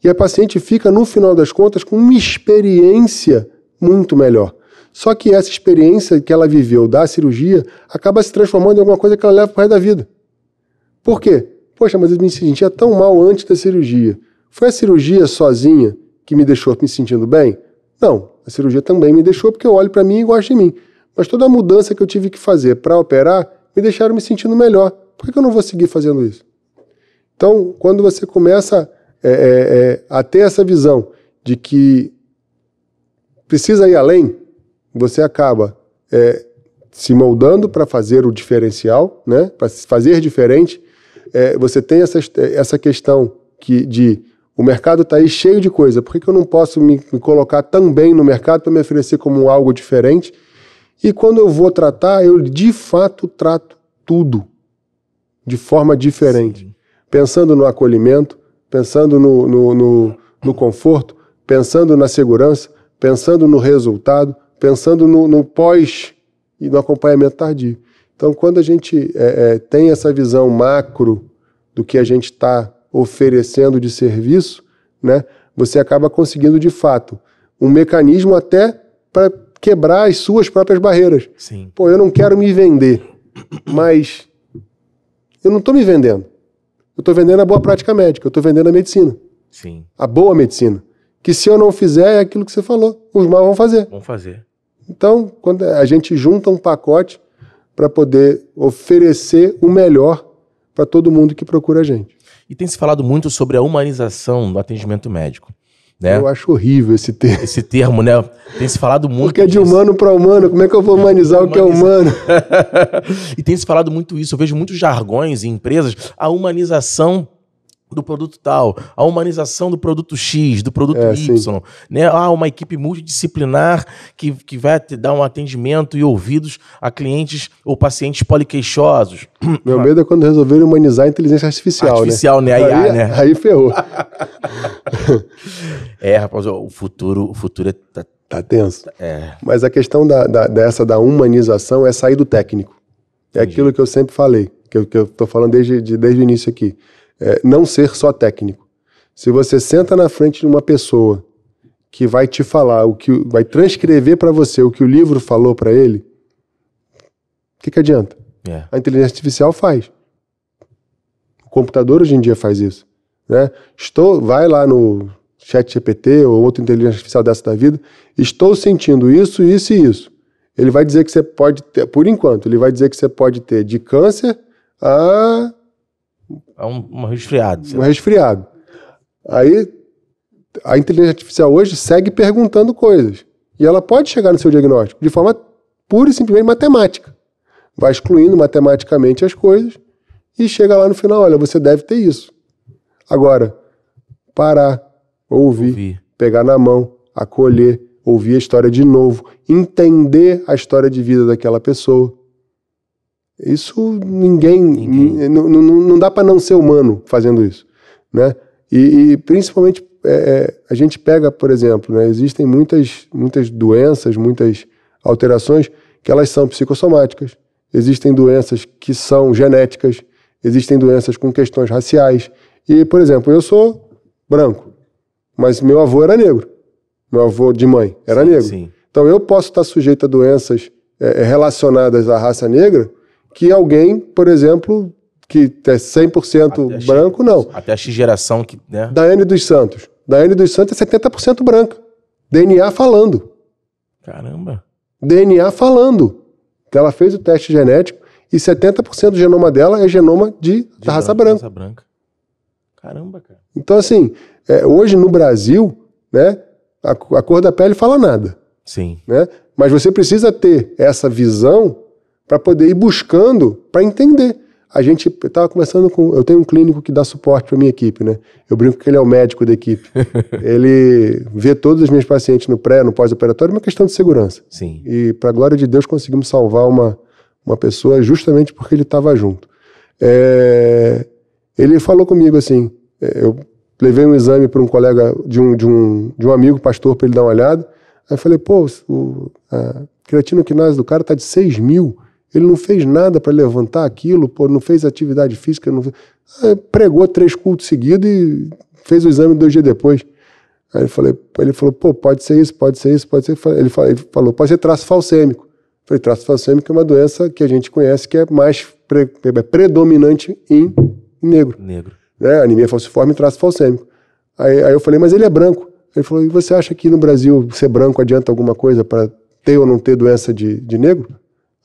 E a paciente fica, no final das contas, com uma experiência muito melhor. Só que essa experiência que ela viveu da cirurgia acaba se transformando em alguma coisa que ela leva pro resto da vida. Por quê? Poxa, mas eu me sentia tão mal antes da cirurgia. Foi a cirurgia sozinha que me deixou me sentindo bem? Não, a cirurgia também me deixou porque eu olho para mim e gosto de mim. Mas toda a mudança que eu tive que fazer para operar me deixaram me sentindo melhor. Por que eu não vou seguir fazendo isso? Então, quando você começa a ter essa visão de que precisa ir além, você acaba se moldando para fazer o diferencial, né? Para fazer diferente. Você tem essa questão de o mercado está aí cheio de coisa. Por que eu não posso me colocar também no mercado para me oferecer como algo diferente? E quando eu vou tratar, eu de fato trato tudo de forma diferente. Sim. Pensando no acolhimento, pensando no conforto, pensando na segurança, pensando no resultado, pensando no pós e no acompanhamento tardio. Então, quando a gente tem essa visão macro do que a gente está oferecendo de serviço, né, você acaba conseguindo, de fato, um mecanismo até para quebrar as suas próprias barreiras. Sim. Pô, eu não quero me vender, mas eu não estou me vendendo. Eu estou vendendo a boa prática médica, eu estou vendendo a medicina. Sim. A boa medicina. que se eu não fizer, é aquilo que você falou, os maus vão fazer. Vão fazer. Então, quando a gente junta um pacote para poder oferecer o melhor para todo mundo que procura a gente. E tem se falado muito sobre a humanização do atendimento médico, né? Eu acho horrível esse termo. Esse termo, né? Tem se falado muito. Porque é de humano para humano, como é que eu vou humanizar o que é humano? E tem se falado muito isso. Eu vejo muitos jargões em empresas, a humanização do produto tal, a humanização do produto X, do produto Y, né? Uma equipe multidisciplinar que vai te dar um atendimento e ouvidos a clientes ou pacientes poliqueixosos. Meu medo é quando resolverem humanizar a inteligência artificial, né? A IA, né? Aí ferrou. Rapaz, o futuro tá tenso. Mas a questão da humanização é sair do técnico. É aquilo que eu sempre falei, que eu tô falando desde o início aqui. Não ser só técnico. Se você senta na frente de uma pessoa que vai te falar, vai transcrever para você o que o livro falou para ele, o que adianta? A inteligência artificial faz. O computador hoje em dia faz isso, né? Vai lá no ChatGPT ou outra inteligência artificial dessa da vida, estou sentindo isso, isso e isso. Ele vai dizer que você pode ter, por enquanto, ele vai dizer que você pode ter de câncer a um resfriado. Um resfriado. Aí, a inteligência artificial hoje segue perguntando coisas. E ela pode chegar no seu diagnóstico de forma pura e simplesmente matemática. Vai excluindo matematicamente as coisas e chega lá no final, olha, você deve ter isso. Agora, parar, ouvir, pegar na mão, acolher, ouvir a história de novo, entender a história de vida daquela pessoa. Isso ninguém. Não dá para não ser humano fazendo isso, né? E principalmente a gente pega, por exemplo, né, existem muitas doenças, muitas alterações que elas são psicossomáticas, existem doenças que são genéticas, existem doenças com questões raciais. E, por exemplo, eu sou branco, mas meu avô era negro, meu avô de mãe era negro. Sim. Então eu posso estar sujeito a doenças relacionadas à raça negra que alguém, por exemplo, que é 100% branco, não. Até a X geração que... né? Daiane dos Santos. Daiane dos Santos é 70% branca. DNA falando. Caramba. DNA falando. Então ela fez o teste genético e 70% do genoma dela é genoma da raça branca. Raça branca. Caramba, cara. Então, assim, hoje no Brasil, né, a cor da pele fala nada. Sim. Né? Mas você precisa ter essa visão para poder ir buscando, para entender. Eu estava conversando eu tenho um clínico que dá suporte para minha equipe, né? Eu brinco que ele é o médico da equipe. Ele vê todos os meus pacientes no pré, no pós-operatório, uma questão de segurança. Sim. E, para a glória de Deus, conseguimos salvar uma pessoa justamente porque ele estava junto. Ele falou comigo assim, eu levei um exame para um colega de um amigo pastor para ele dar uma olhada. Aí eu falei, a creatinoquinase do cara está de 6.000. Ele não fez nada para levantar aquilo, não fez atividade física, pregou 3 cultos seguidos e fez o exame 2 dias depois. Aí ele falou, pode ser isso, pode ser isso, pode ser. Ele falou, pode ser traço falcêmico. Eu falei, traço falcêmico é uma doença que a gente conhece que é mais predominante em negro. Né? Anemia falciforme e traço falcêmico. Aí eu falei, mas ele é branco. Ele falou, e você acha que no Brasil ser branco adianta alguma coisa para ter ou não ter doença de negro?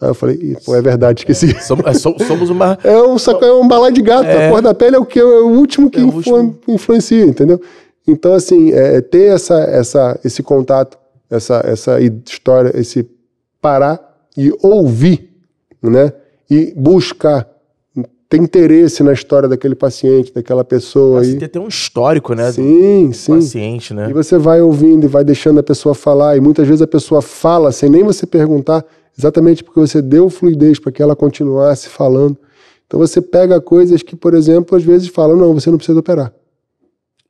Aí eu falei, é verdade, esqueci. Somos uma... É um balai de gato. A cor da pele é o último que influencia, entendeu? Então, assim, ter esse contato, essa história, esse parar e ouvir, né? E buscar, ter interesse na história daquele paciente, daquela pessoa. Você tem até um histórico, né? Sim. Do paciente, né? E você vai ouvindo e vai deixando a pessoa falar, e muitas vezes a pessoa fala sem nem você perguntar, exatamente porque você deu fluidez para que ela continuasse falando. Então você pega coisas que, por exemplo, às vezes falam, não, você não precisa operar.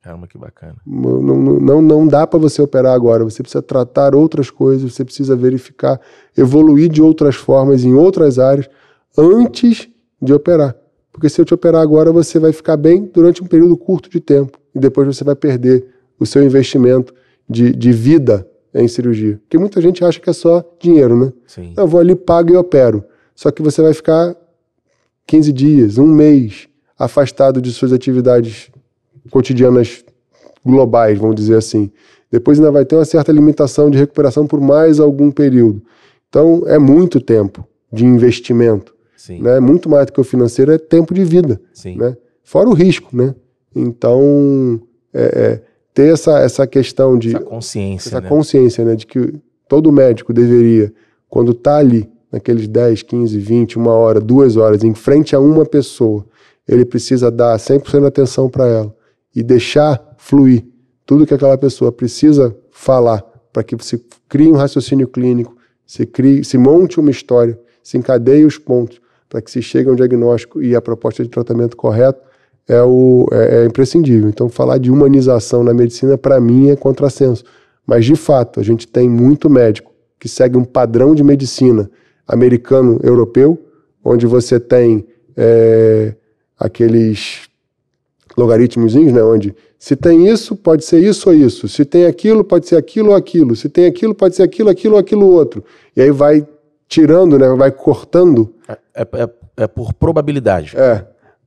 Caramba, que bacana. Não dá para você operar agora, você precisa tratar outras coisas, você precisa verificar, evoluir de outras formas, em outras áreas, antes de operar. Porque se eu te operar agora, você vai ficar bem durante um período curto de tempo, e depois você vai perder o seu investimento de vida em cirurgia. Porque muita gente acha que é só dinheiro, né? Sim. Eu vou ali, pago e opero. Só que você vai ficar 15 dias, um mês, afastado de suas atividades cotidianas globais, vamos dizer assim. Depois ainda vai ter uma certa limitação de recuperação por mais algum período. Então, é muito tempo de investimento. Sim. Né? Muito mais do que o financeiro, é tempo de vida. Sim. Né? Fora o risco, né? Então, ter essa questão de... Essa consciência, né? De que todo médico deveria, quando está ali, naqueles 10, 15, 20, 1 hora, 2 horas, em frente a uma pessoa, ele precisa dar 100% de atenção para ela e deixar fluir tudo que aquela pessoa precisa falar para que se crie um raciocínio clínico, se monte uma história, se encadeie os pontos para que se chegue a um diagnóstico e a proposta de tratamento correto, é imprescindível. Então, falar de humanização na medicina, para mim, é contrassenso. Mas, de fato, a gente tem muito médico que segue um padrão de medicina americano, europeu, onde você tem aqueles logaritmozinhos, né, onde se tem isso, pode ser isso ou isso. Se tem aquilo, pode ser aquilo ou aquilo. Se tem aquilo, pode ser aquilo, aquilo ou aquilo outro. E aí vai tirando, né, vai cortando. É por probabilidade.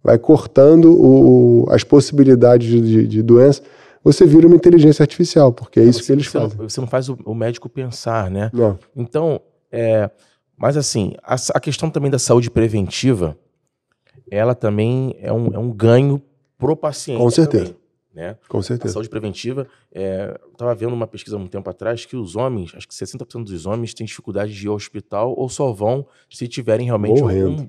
Vai cortando as possibilidades de doença. Você vira uma inteligência artificial, porque é isso que eles fazem. Você não faz o médico pensar, né? Não. Então, mas assim, a questão também da saúde preventiva, ela também é um ganho pro paciente. Com certeza. Também, né? Com certeza. A saúde preventiva, eu estava vendo uma pesquisa há um tempo atrás que os homens, acho que 60% dos homens têm dificuldade de ir ao hospital ou só vão se tiverem realmente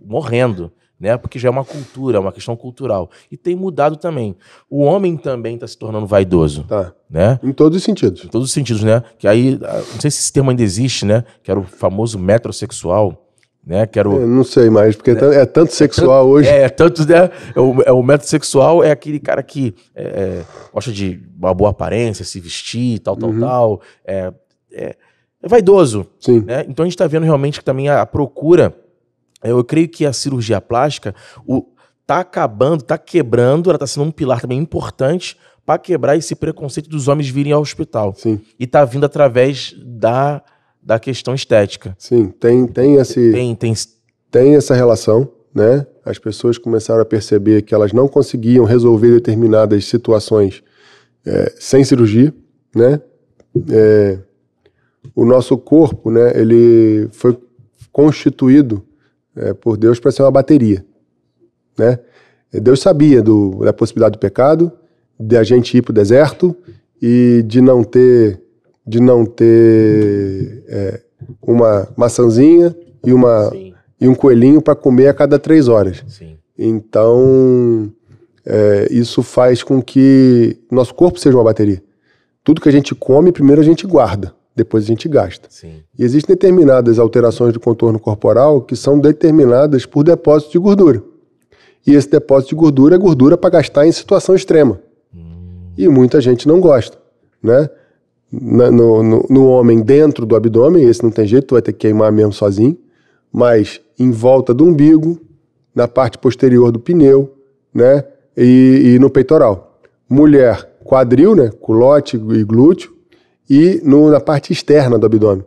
morrendo, né? Porque já é uma cultura, é uma questão cultural. E tem mudado também. O homem também está se tornando vaidoso. Tá. Né? Em todos os sentidos. Em todos os sentidos, né? Que aí, não sei se esse termo ainda existe, né? Que era o famoso metrosexual. Né? Não sei mais, porque é tanto sexual hoje. Tanto, né? O metrosexual é aquele cara que gosta de uma boa aparência, se vestir, tal. É vaidoso. Sim. Né? Então a gente está vendo realmente que também a procura, eu creio que a cirurgia plástica tá acabando, tá quebrando, ela tá sendo um pilar também importante para quebrar esse preconceito dos homens virem ao hospital. Sim. E tá vindo através da questão estética. Sim, tem essa relação, né? As pessoas começaram a perceber que elas não conseguiam resolver determinadas situações sem cirurgia, né? O nosso corpo, né? Ele foi constituído por Deus para ser uma bateria, né? Deus sabia da possibilidade do pecado, de a gente ir para o deserto e de não ter uma maçãzinha e um coelhinho para comer a cada 3 horas. Sim. Então, isso faz com que nosso corpo seja uma bateria. Tudo que a gente come, primeiro a gente guarda, depois a gente gasta. Sim. E existem determinadas alterações do contorno corporal que são determinadas por depósito de gordura. E esse depósito de gordura é gordura para gastar em situação extrema. E muita gente não gosta, né? No homem dentro do abdômen, esse não tem jeito, tu vai ter que queimar mesmo sozinho, mas em volta do umbigo, na parte posterior do pneu, né, e no peitoral. Mulher, quadril, né, culote e glúteo, e na parte externa do abdômen,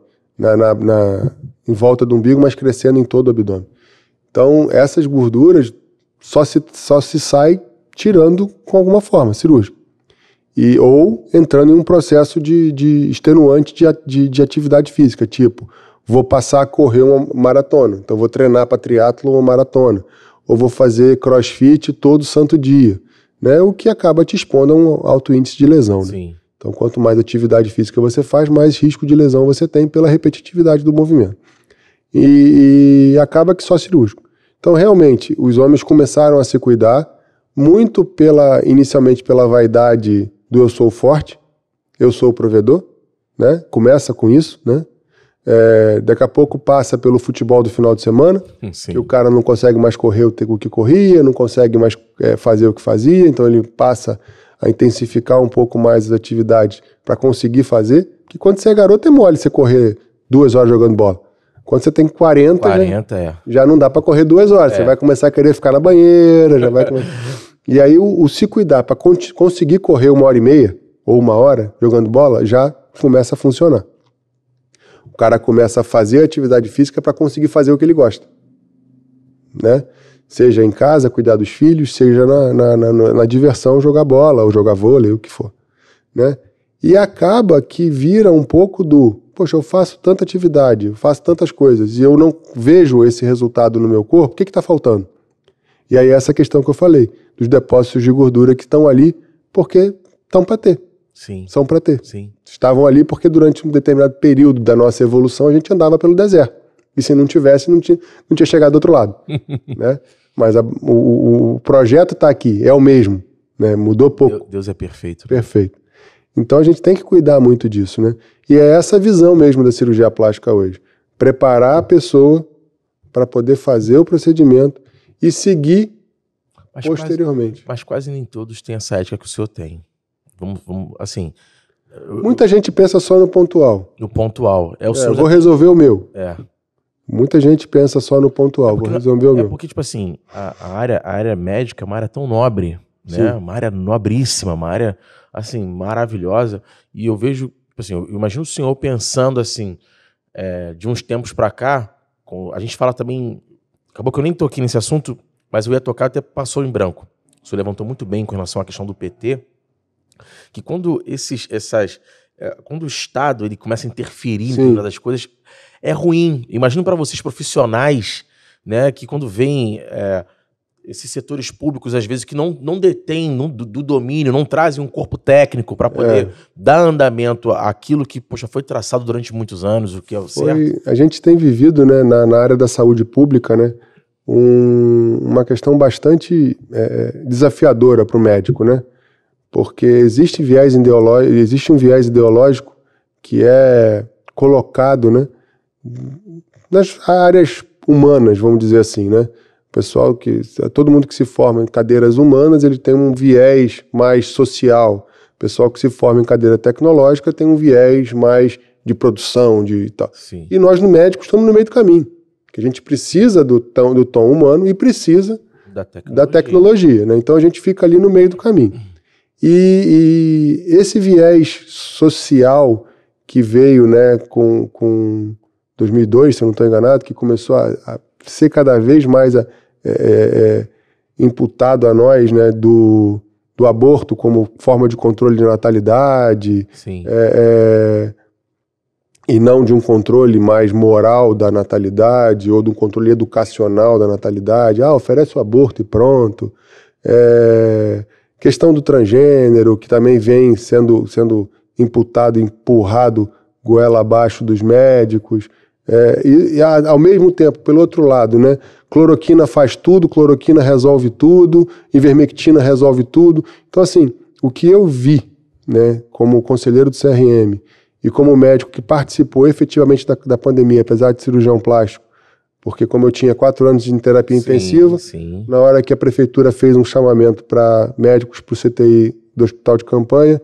em volta do umbigo, mas crescendo em todo o abdômen. Então, essas gorduras só se sai tirando com alguma forma cirúrgica. Ou entrando em um processo de extenuante de atividade física, tipo, vou passar a correr uma maratona, então vou treinar para triatlo ou maratona, ou vou fazer crossfit todo santo dia, né? O que acaba te expondo a um alto índice de lesão. Né? Sim. Então, quanto mais atividade física você faz, mais risco de lesão você tem pela repetitividade do movimento. E acaba que só cirúrgico. Então, realmente, os homens começaram a se cuidar, muito inicialmente pela vaidade do eu sou forte, eu sou o provedor, né? Começa com isso, né? Daqui a pouco passa pelo futebol do final de semana, Sim. que o cara não consegue mais correr o que corria, não consegue mais fazer o que fazia, então ele passa a intensificar um pouco mais as atividades para conseguir fazer, que quando você é garoto é mole você correr 2 horas jogando bola. Quando você tem 40 já não dá para correr 2 horas, você vai começar a querer ficar na banheira, já vai E aí o se cuidar para conseguir correr 1h30 ou 1 hora jogando bola, já começa a funcionar. O cara começa a fazer atividade física para conseguir fazer o que ele gosta. Né? Seja em casa, cuidar dos filhos, seja na diversão, jogar bola ou jogar vôlei, o que for. né? E acaba que vira um pouco do, poxa, eu faço tanta atividade, eu faço tantas coisas e eu não vejo esse resultado no meu corpo, o que está faltando? E aí essa questão que eu falei, dos depósitos de gordura que estão ali porque estão para ter. Sim. São para ter. Sim. Estavam ali porque durante um determinado período da nossa evolução a gente andava pelo deserto. E se não tivesse, não tinha chegado do outro lado. Né? Mas o projeto está aqui, é o mesmo. Né? Mudou pouco. Deus é perfeito. Né? Perfeito. Então a gente tem que cuidar muito disso, né? E é essa visão mesmo da cirurgia plástica hoje. Preparar a pessoa para poder fazer o procedimento e seguir posteriormente. Mas quase nem todos têm essa ética que o senhor tem. Vamos assim... Muita gente pensa só no pontual. No pontual. Vou resolver o meu. É. Muita gente pensa só no pontual, vou resolver o meu. Porque, tipo assim, a área médica é uma área tão nobre, né? Uma área nobríssima, uma área, assim, maravilhosa. E eu vejo, tipo assim, eu imagino o senhor pensando, assim, de uns tempos pra cá, a gente fala também, acabou que eu nem toquei nesse assunto, mas eu ia tocar, até passou em branco. O senhor levantou muito bem com relação à questão do PT, que quando quando o Estado ele começa a interferir em determinadas coisas, é ruim. Imagino para vocês profissionais, né, que quando vêm esses setores públicos, às vezes, que não detêm do domínio, não trazem um corpo técnico para poder dar andamento àquilo que, poxa, foi traçado durante muitos anos, o que é o certo. A gente tem vivido, né, na área da saúde pública, né, uma questão bastante desafiadora para o médico, né? Porque existe um viés ideológico que é colocado, né, nas áreas humanas, vamos dizer assim, né? Todo mundo que se forma em cadeiras humanas, ele tem um viés mais social. O pessoal que se forma em cadeira tecnológica tem um viés mais de produção, de tal. Sim. E nós, no médico, estamos no meio do caminho. Que a gente precisa do tom humano e precisa da tecnologia, né? Então a gente fica ali no meio do caminho. E esse viés social que veio, né, com 2002, se eu não estou enganado, que começou a ser cada vez mais imputado a nós, né, do aborto como forma de controle de natalidade, e não de um controle mais moral da natalidade ou de um controle educacional da natalidade. Oferece o aborto e pronto. Questão do transgênero, que também vem sendo imputado, empurrado goela abaixo dos médicos. E ao mesmo tempo, pelo outro lado, né, cloroquina faz tudo, cloroquina resolve tudo, ivermectina resolve tudo. Então, assim, o que eu vi, né, como conselheiro do CRM e como médico que participou efetivamente da pandemia, apesar de cirurgião plástico, porque como eu tinha 4 anos de terapia intensiva, na hora que a prefeitura fez um chamamento para médicos para o CTI do hospital de campanha,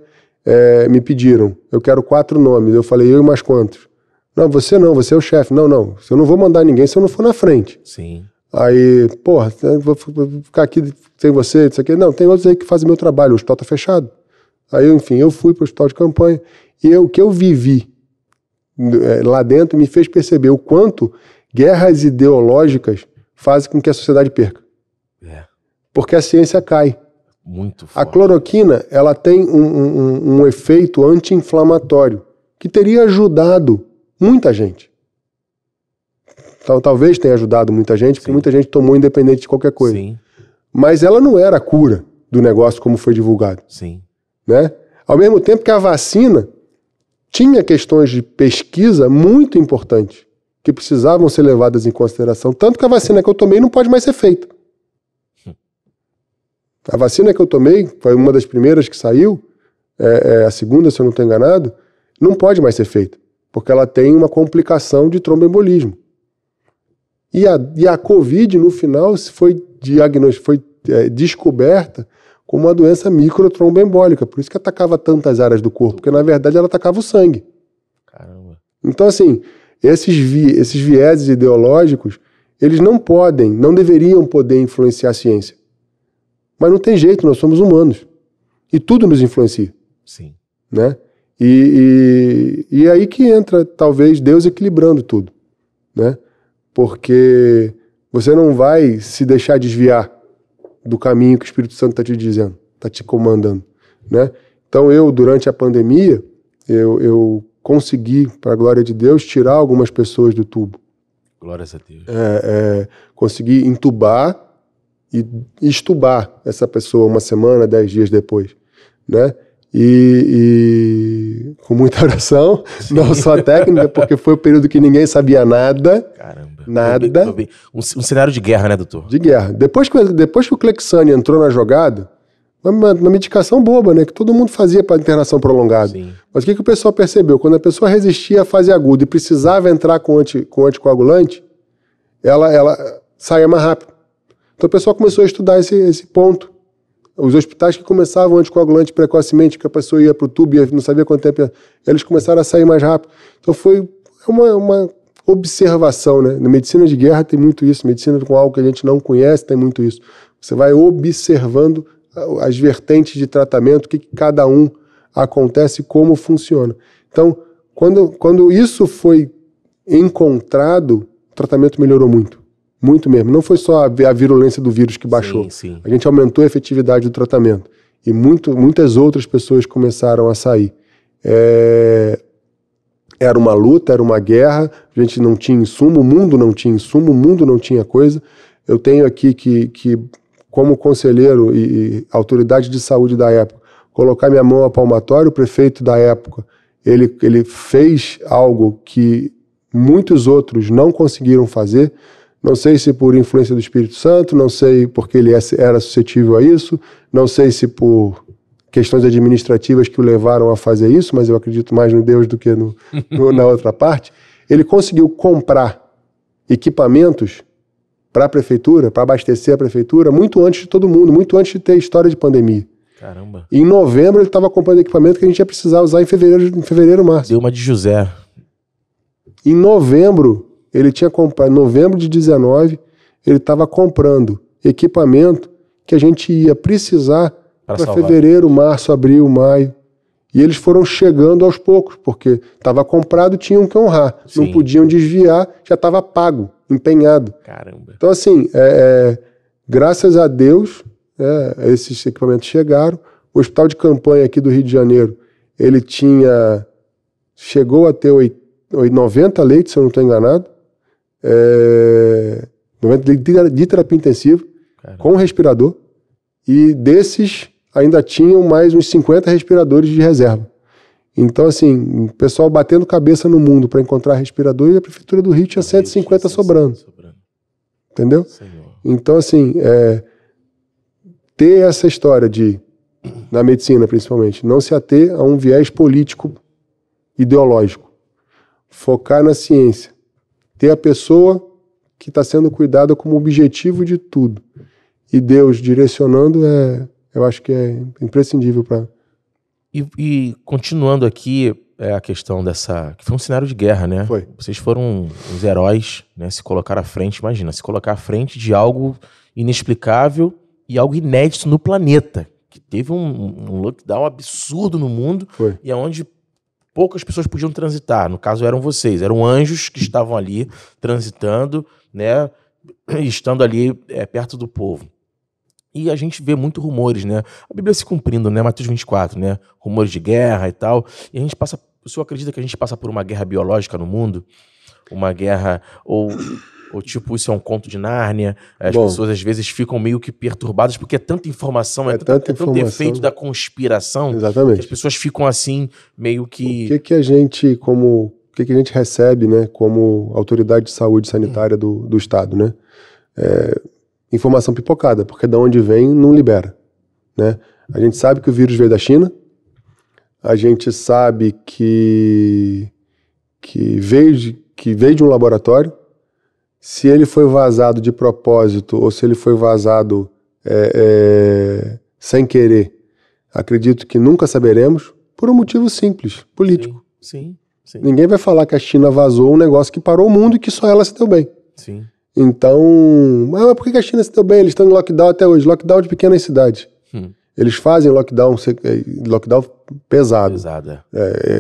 me pediram, eu quero 4 nomes. Eu falei, eu e mais quantos? Não, você é o chefe. Não, eu não vou mandar ninguém se eu não for na frente. Sim. Aí, porra, vou ficar aqui sem você, isso aqui. Não, tem outros aí que fazem meu trabalho, o hospital tá fechado. Aí, enfim, eu fui para o hospital de campanha e o que eu vivi lá dentro me fez perceber o quanto guerras ideológicas fazem com que a sociedade perca. Porque a ciência cai. Muito forte. A cloroquina, ela tem um efeito anti-inflamatório que teria ajudado muita gente. Então, talvez tenha ajudado muita gente, porque muita gente tomou independente de qualquer coisa. Sim. Mas ela não era a cura do negócio como foi divulgado. Sim. Né? Ao mesmo tempo que a vacina tinha questões de pesquisa muito importantes que precisavam ser levadas em consideração, tanto que a vacina que eu tomei não pode mais ser feita. A vacina que eu tomei, foi uma das primeiras que saiu, a segunda, se eu não estou enganado, não pode mais ser feita, porque ela tem uma complicação de tromboembolismo. E a Covid, no final, foi descoberta como uma doença microtromboembólica, por isso que atacava tantas áreas do corpo, porque na verdade ela atacava o sangue. Caramba. Então, assim, esses vieses ideológicos, eles não deveriam poder influenciar a ciência. Mas não tem jeito, nós somos humanos. E tudo nos influencia. Sim. Né? E aí que entra, talvez, Deus equilibrando tudo. Né? Porque você não vai se deixar desviar do caminho que o Espírito Santo está te dizendo, está te comandando. Né? Então eu, durante a pandemia, eu consegui, para a glória de Deus, tirar algumas pessoas do tubo. Glórias a Deus. Consegui entubar e estubar essa pessoa 1 semana, 10 dias depois, né? E com muita oração, não só técnica, porque foi o período que ninguém sabia nada. Caramba. Nada. Tô bem. Um cenário de guerra, né, doutor? De guerra. Depois que o Clexane entrou na jogada, uma medicação boba, né? Que todo mundo fazia para internação prolongada. Sim. Mas o que o pessoal percebeu? Quando a pessoa resistia à fase aguda e precisava entrar com anticoagulante, ela saía mais rápido. Então o pessoal começou a estudar esse ponto. Os hospitais que começavam anticoagulante precocemente, que a pessoa ia para o tubo e não sabia quanto tempo, eles começaram a sair mais rápido. Então foi uma observação, né? Na medicina de guerra tem muito isso, medicina com algo que a gente não conhece tem muito isso. Você vai observando as vertentes de tratamento, o que cada um acontece e como funciona. Então, quando isso foi encontrado, o tratamento melhorou muito. Muito mesmo. Não foi só a virulência do vírus que baixou. Sim, sim. A gente aumentou a efetividade do tratamento. E muitas outras pessoas começaram a sair. Era uma luta, era uma guerra, a gente não tinha insumo, o mundo não tinha insumo, o mundo não tinha coisa. Eu tenho aqui que como conselheiro e autoridade de saúde da época, colocar minha mão à palmatória. O prefeito da época, ele fez algo que muitos outros não conseguiram fazer. Não sei se por influência do Espírito Santo, não sei porque ele era suscetível a isso, não sei se por questões administrativas que o levaram a fazer isso, mas eu acredito mais no Deus do que na outra parte. Ele conseguiu comprar equipamentos para a prefeitura, para abastecer a prefeitura, muito antes de todo mundo, muito antes de ter história de pandemia. Caramba. E em novembro ele estava comprando equipamento que a gente ia precisar usar em fevereiro, março. Deu uma de José. Em novembro, ele tinha comprado, em novembro de 19, ele estava comprando equipamento que a gente ia precisar para fevereiro, março, abril, maio. E eles foram chegando aos poucos, porque estava comprado, tinham que honrar. Sim. Não podiam desviar, já estava pago, empenhado. Caramba. Então, assim, graças a Deus, esses equipamentos chegaram. O hospital de campanha aqui do Rio de Janeiro, ele chegou a ter 90 leitos, se eu não estou enganado. 90 leitos de terapia intensiva, caramba, com respirador. E desses ainda tinham mais uns 50 respiradores de reserva. Então, assim, o pessoal batendo cabeça no mundo para encontrar respirador, e a Prefeitura do Rio tinha 150 sobrando. Entendeu? Senhor. Então, assim, ter essa história de, na medicina principalmente, não se ater a um viés político ideológico. Focar na ciência. Ter a pessoa que está sendo cuidada como objetivo de tudo. E Deus direcionando eu acho que é imprescindível para... E continuando aqui, a questão que foi um cenário de guerra, né? Foi. Vocês foram os heróis, né? Se colocar à frente, imagina, se colocar à frente de algo inexplicável e algo inédito no planeta. Que teve um lockdown absurdo no mundo. Foi. E onde poucas pessoas podiam transitar. No caso, eram vocês. Eram anjos que estavam ali transitando, né? Estando ali perto do povo. E a gente vê muito rumores, né? A Bíblia se cumprindo, né? Mateus 24, né? Rumores de guerra e tal. E a gente passa... O senhor acredita que a gente passa por uma guerra biológica no mundo? Uma guerra... Ou tipo, isso é um conto de Nárnia? As pessoas às vezes ficam meio que perturbadas porque é tanta informação, tanto efeito da conspiração. Exatamente. Que as pessoas ficam assim, meio que... O que a gente recebe, né? Como autoridade de saúde sanitária do Estado, né? Informação pipocada, porque de onde vem não libera, né? A gente sabe que o vírus veio da China, a gente sabe que veio de um laboratório. Se ele foi vazado de propósito ou se ele foi vazado sem querer, acredito que nunca saberemos, por um motivo simples, político. Sim. Ninguém vai falar que a China vazou um negócio que parou o mundo e que só ela se deu bem. Sim. Então, mas por que a China se deu bem? Eles estão em lockdown até hoje, lockdown de pequenas cidades. Eles fazem lockdown pesado.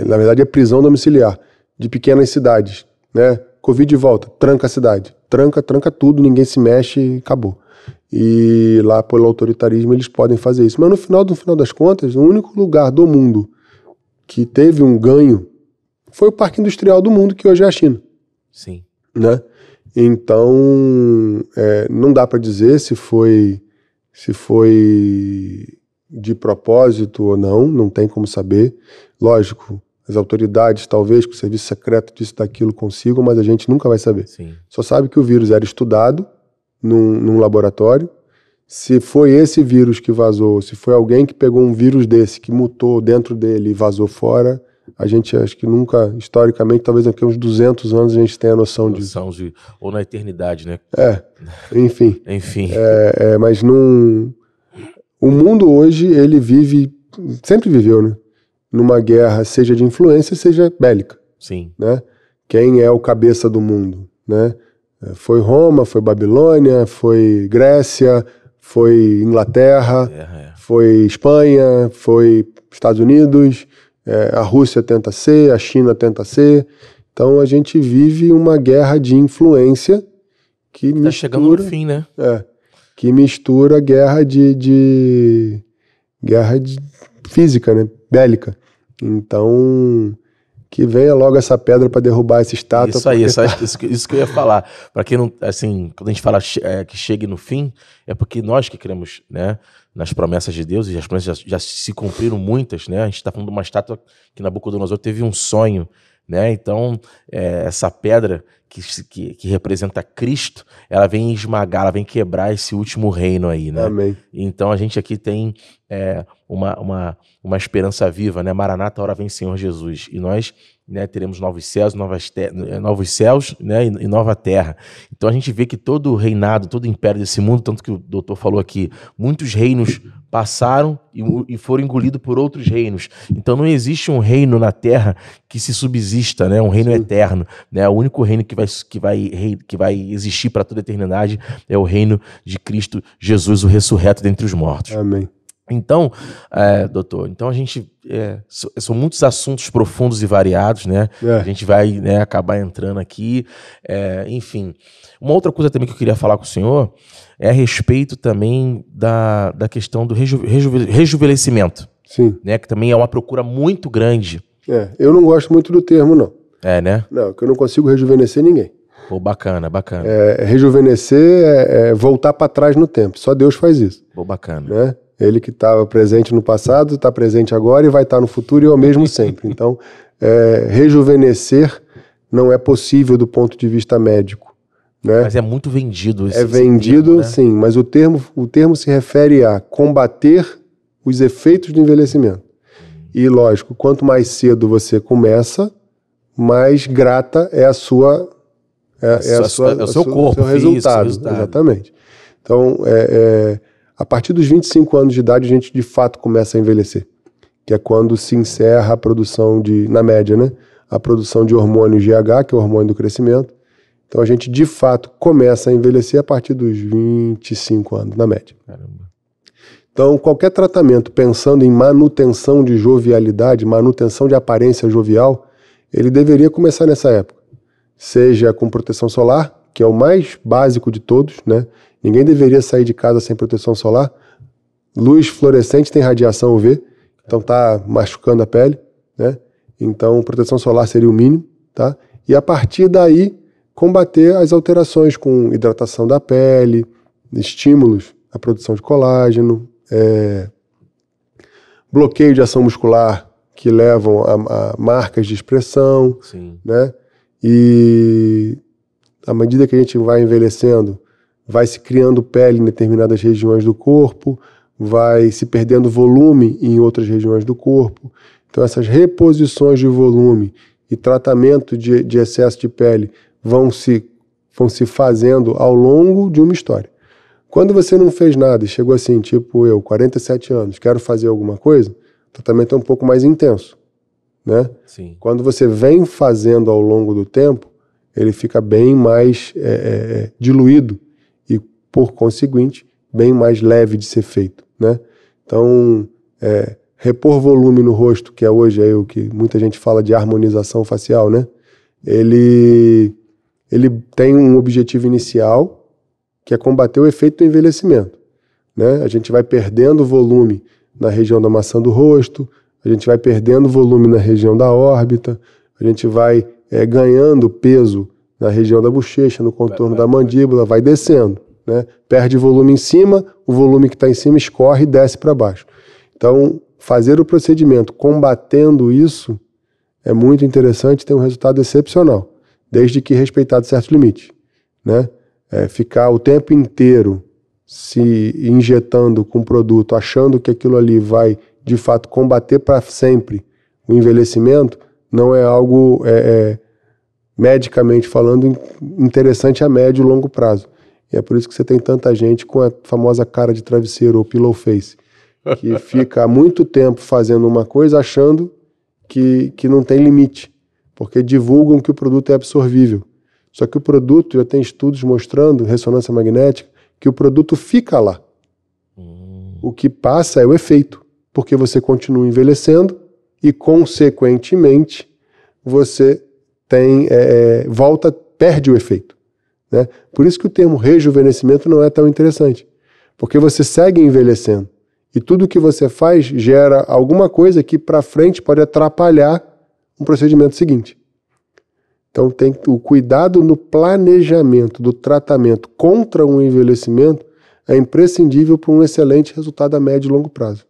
Na verdade é prisão domiciliar de pequenas cidades, né? Covid de volta, tranca a cidade. tranca tudo, ninguém se mexe e acabou. E lá pelo autoritarismo eles podem fazer isso. Mas no final das contas, o único lugar do mundo que teve um ganho foi o parque industrial do mundo, que hoje é a China. Sim. Né? Então, não dá para dizer se foi de propósito ou não tem como saber. Lógico, as autoridades, talvez, com o serviço secreto disso, daquilo consigam, mas a gente nunca vai saber. Sim. Só sabe que o vírus era estudado num laboratório. Se foi esse vírus que vazou, se foi alguém que pegou um vírus desse, que mutou dentro dele e vazou fora, a gente acho que nunca, historicamente, talvez daqui a uns 200 anos a gente tenha noção disso. Ou na eternidade, né? Enfim. Enfim. Mas o mundo hoje, ele sempre viveu, né? Numa guerra, seja de influência, seja bélica. Sim. Né? Quem é o cabeça do mundo, né? Foi Roma, foi Babilônia, foi Grécia, foi Inglaterra, foi Espanha, foi Estados Unidos, a Rússia tenta ser, a China tenta ser. Então a gente vive uma guerra de influência que mistura... chegando no fim, né? Que mistura guerra de física, né? Bélica. Então, que venha logo essa pedra para derrubar essa estátua. Isso aí, isso que eu ia falar. Para quem não, assim, quando a gente fala que chegue no fim, é porque nós que cremos, né, nas promessas de Deus, e as promessas já se cumpriram muitas, né? A gente está falando de uma estátua que Nabucodonosor teve um sonho, né? Então, essa pedra que representa Cristo, ela vem esmagar, ela vem quebrar esse último reino aí, né? Amém. Então a gente aqui tem uma esperança viva, né? Maranata, hora vem Senhor Jesus. E nós, né, teremos novos céus, né, e nova terra. Então a gente vê que todo o reinado, todo o império desse mundo, tanto que o doutor falou aqui, muitos reinos passaram e foram engolidos por outros reinos. Então não existe um reino na terra que se subsista, né? Um reino eterno, né? O único reino que vai existir para toda a eternidade é o reino de Cristo Jesus, o ressurreto dentre os mortos. Amém. Então, doutor, a gente, são muitos assuntos profundos e variados, né? A gente vai, né, acabar entrando aqui, enfim. Uma outra coisa também que eu queria falar com o senhor é a respeito também da questão do rejuvenescimento. Sim. Né? Que também é uma procura muito grande. Eu não gosto muito do termo, não. Né? Não, que eu não consigo rejuvenescer ninguém. Pô, bacana. Rejuvenescer é voltar para trás no tempo. Só Deus faz isso. Pô, bacana. Né? Ele que estava presente no passado, está presente agora e vai estar no futuro e é o mesmo sempre. Então, rejuvenescer não é possível do ponto de vista médico. Né? Mas é muito vendido esse vendido, termo, né? Sim, mas o termo se refere a combater os efeitos do envelhecimento. E, lógico, quanto mais cedo você começa, mais grata é o seu corpo, seu resultado. Exatamente. Então, a partir dos 25 anos de idade, a gente de fato começa a envelhecer, que é quando se encerra a produção na média, né? A produção de hormônio GH, que é o hormônio do crescimento. Então a gente de fato começa a envelhecer a partir dos 25 anos, na média. Caramba. Então qualquer tratamento pensando em manutenção de jovialidade, manutenção de aparência jovial, ele deveria começar nessa época. Seja com proteção solar, que é o mais básico de todos, né? Ninguém deveria sair de casa sem proteção solar. Luz fluorescente tem radiação UV, então está machucando a pele, né? Então proteção solar seria o mínimo, tá? E a partir daí combater as alterações com hidratação da pele, estímulos à produção de colágeno, bloqueio de ação muscular que levam a marcas de expressão. Sim. Né? E à medida que a gente vai envelhecendo, vai se criando pele em determinadas regiões do corpo, vai se perdendo volume em outras regiões do corpo. Então essas reposições de volume e tratamento de excesso de pele vão se fazendo ao longo de uma história. Quando você não fez nada e chegou assim, tipo eu, 47 anos, quero fazer alguma coisa, o tratamento é um pouco mais intenso, né? Sim. Quando você vem fazendo ao longo do tempo, ele fica bem mais diluído e, por conseguinte, bem mais leve de ser feito, né? Então, repor volume no rosto, que hoje é o que muita gente fala de harmonização facial, né? Ele ele tem um objetivo inicial, que é combater o efeito do envelhecimento, né? A gente vai perdendo volume na região da maçã do rosto, a gente vai perdendo volume na região da órbita, a gente vai ganhando peso na região da bochecha, no contorno da mandíbula, vai descendo, né? Perde volume em cima, o volume que está em cima escorre e desce para baixo. Então, fazer o procedimento combatendo isso é muito interessante, tem um resultado excepcional, desde que respeitado certos limites, né? Ficar o tempo inteiro se injetando com produto, achando que aquilo ali vai, de fato, combater para sempre o envelhecimento, não é algo, medicamente falando, interessante a médio e longo prazo. E é por isso que você tem tanta gente com a famosa cara de travesseiro ou pillow face, que fica há muito tempo fazendo uma coisa achando que não tem limite, porque divulgam que o produto é absorvível. Só que o produto, já tem estudos mostrando, ressonância magnética, que o produto fica lá. O que passa é o efeito, porque você continua envelhecendo e, consequentemente, você perde o efeito, né? Por isso que o termo rejuvenescimento não é tão interessante, porque você segue envelhecendo e tudo que você faz gera alguma coisa que para frente pode atrapalhar um procedimento seguinte. Então tem o cuidado no planejamento do tratamento contra um envelhecimento é imprescindível para um excelente resultado a médio e longo prazo.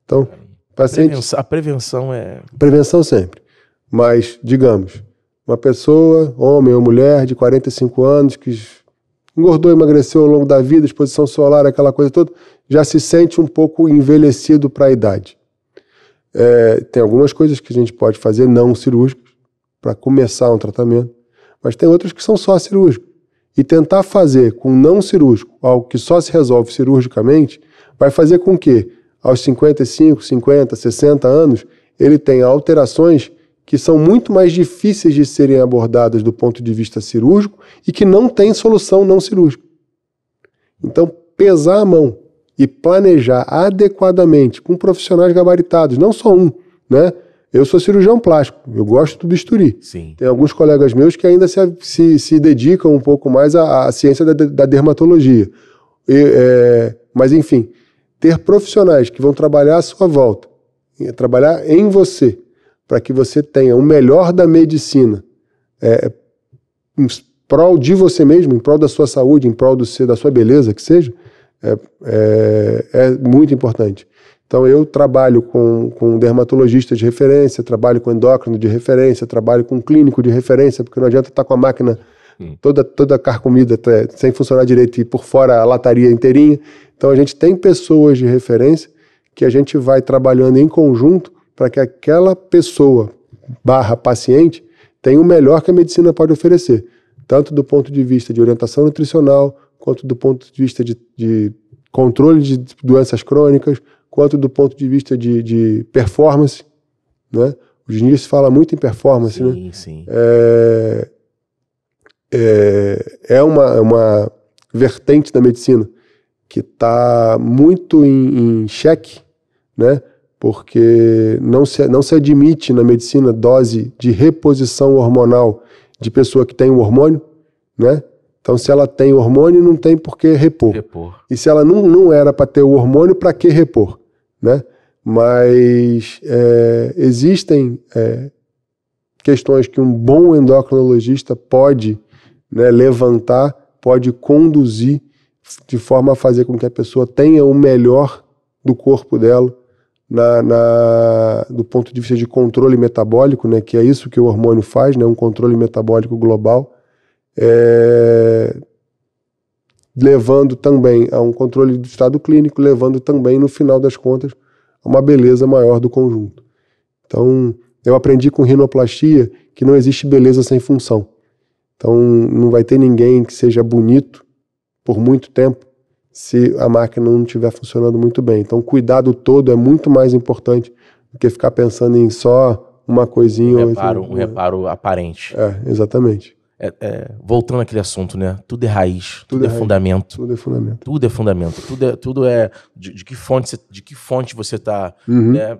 Então, a prevenção é... Prevenção sempre. Mas, digamos, uma pessoa, homem ou mulher, de 45 anos, que engordou, emagreceu ao longo da vida, exposição solar, aquela coisa toda, já se sente um pouco envelhecido para a idade. Tem algumas coisas que a gente pode fazer não cirúrgicas para começar um tratamento, mas tem outras que são só cirúrgicas. E tentar fazer com não cirúrgico algo que só se resolve cirurgicamente vai fazer com que, aos 55, 50, 60 anos, ele tenha alterações que são muito mais difíceis de serem abordadas do ponto de vista cirúrgico e que não tem solução não cirúrgica. Então, pesar a mão e planejar adequadamente com profissionais gabaritados, não só um, né? Eu sou cirurgião plástico, eu gosto do bisturi. Sim. Tem alguns colegas meus que ainda se dedicam um pouco mais à ciência da dermatologia. Mas, enfim, ter profissionais que vão trabalhar à sua volta, trabalhar em você, para que você tenha o melhor da medicina em prol de você mesmo, em prol da sua saúde, em prol da sua beleza, que seja, é muito importante. Então eu trabalho com dermatologista de referência, trabalho com endócrino de referência, trabalho com clínico de referência, porque não adianta estar com a máquina toda carcomida, sem funcionar direito e por fora a lataria inteirinha. Então a gente tem pessoas de referência que a gente vai trabalhando em conjunto para que aquela pessoa / paciente tenha o melhor que a medicina pode oferecer, tanto do ponto de vista de orientação nutricional, quanto do ponto de vista de controle de doenças crônicas, quanto do ponto de vista de performance, né? Hoje em dia se fala muito em performance, sim, né? Sim. É uma vertente da medicina que está muito em xeque, né? Porque não se admite na medicina dose de reposição hormonal de pessoa que tem um hormônio, né? Então, se ela tem hormônio, não tem por que repor. E se ela não era para ter o hormônio, para que repor, né? Mas existem questões que um bom endocrinologista pode, né, levantar, pode conduzir de forma a fazer com que a pessoa tenha o melhor do corpo dela, do ponto de vista de controle metabólico, né, que é isso que o hormônio faz, né, um controle metabólico global, levando também a um controle do estado clínico, levando também, no final das contas, a uma beleza maior do conjunto. Então, eu aprendi com rinoplastia que não existe beleza sem função. Então, não vai ter ninguém que seja bonito por muito tempo se a máquina não estiver funcionando muito bem. Então, o cuidado todo é muito mais importante do que ficar pensando em só uma coisinha. Um reparo aparente. Exatamente. Voltando àquele assunto, né? Tudo é raiz, tudo é raiz, fundamento. Tudo é fundamento. Tudo é fundamento. Tudo é de que fonte você está, né?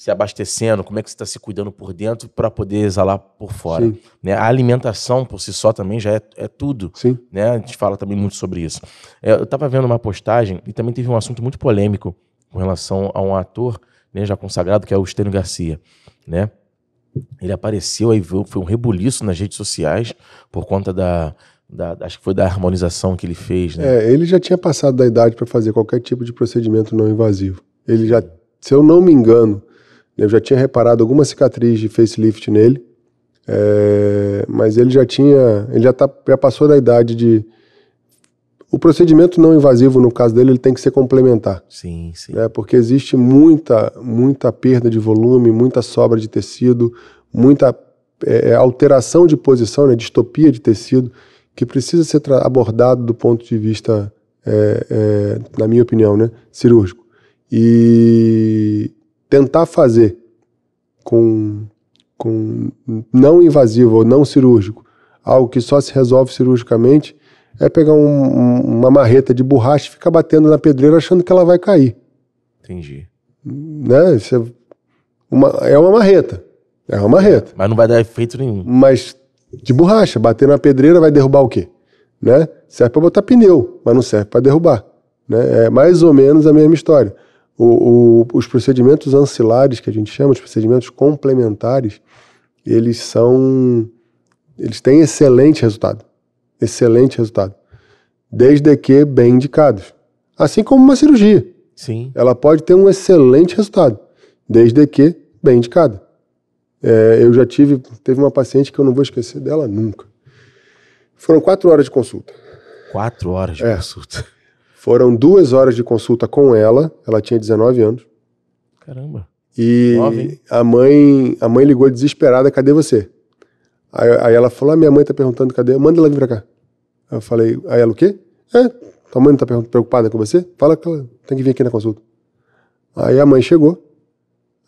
se abastecendo, como é que você está se cuidando por dentro para poder exalar por fora. Sim. Né? A alimentação por si só também já é tudo. Sim. Né? A gente fala também muito sobre isso. Eu estava vendo uma postagem e também teve um assunto muito polêmico com relação a um ator, né, já consagrado, que é o Estênio Garcia. Né? Ele apareceu, aí foi um rebuliço nas redes sociais por conta acho que foi da harmonização que ele fez. Né? Ele já tinha passado da idade para fazer qualquer tipo de procedimento não invasivo. Ele já, se eu não me engano, eu já tinha reparado alguma cicatriz de facelift nele, mas ele já passou da idade de... O procedimento não invasivo, no caso dele, ele tem que ser complementar. Sim, sim. Porque existe muita perda de volume, muita sobra de tecido, muita alteração de posição, né, distopia de tecido, que precisa ser abordado do ponto de vista, na minha opinião, né, cirúrgico. E tentar fazer com não invasivo ou não cirúrgico, algo que só se resolve cirurgicamente, é pegar uma marreta de borracha e ficar batendo na pedreira achando que ela vai cair. Entendi. Né? É uma marreta. É uma marreta. Mas não vai dar efeito nenhum. Mas de borracha, bater na pedreira vai derrubar o quê? Né? Serve para botar pneu, mas não serve para derrubar. Né? É mais ou menos a mesma história. Os procedimentos ancilares, que a gente chama, os procedimentos complementares, eles têm excelente resultado. Excelente resultado. Desde que bem indicados. Assim como uma cirurgia. Sim. Ela pode ter um excelente resultado, desde que bem indicada. Eu já teve uma paciente que eu não vou esquecer dela nunca. Foram 4 horas de consulta. 4 horas de consulta. Foram 2 horas de consulta com ela tinha 19 anos. Caramba. E 9, hein? a mãe ligou desesperada, cadê você? Aí ela falou, minha mãe tá perguntando, cadê? Manda ela vir pra cá. Eu falei, aí ela o quê? Tua mãe não tá preocupada com você? Fala que ela tem que vir aqui na consulta. Aí a mãe chegou,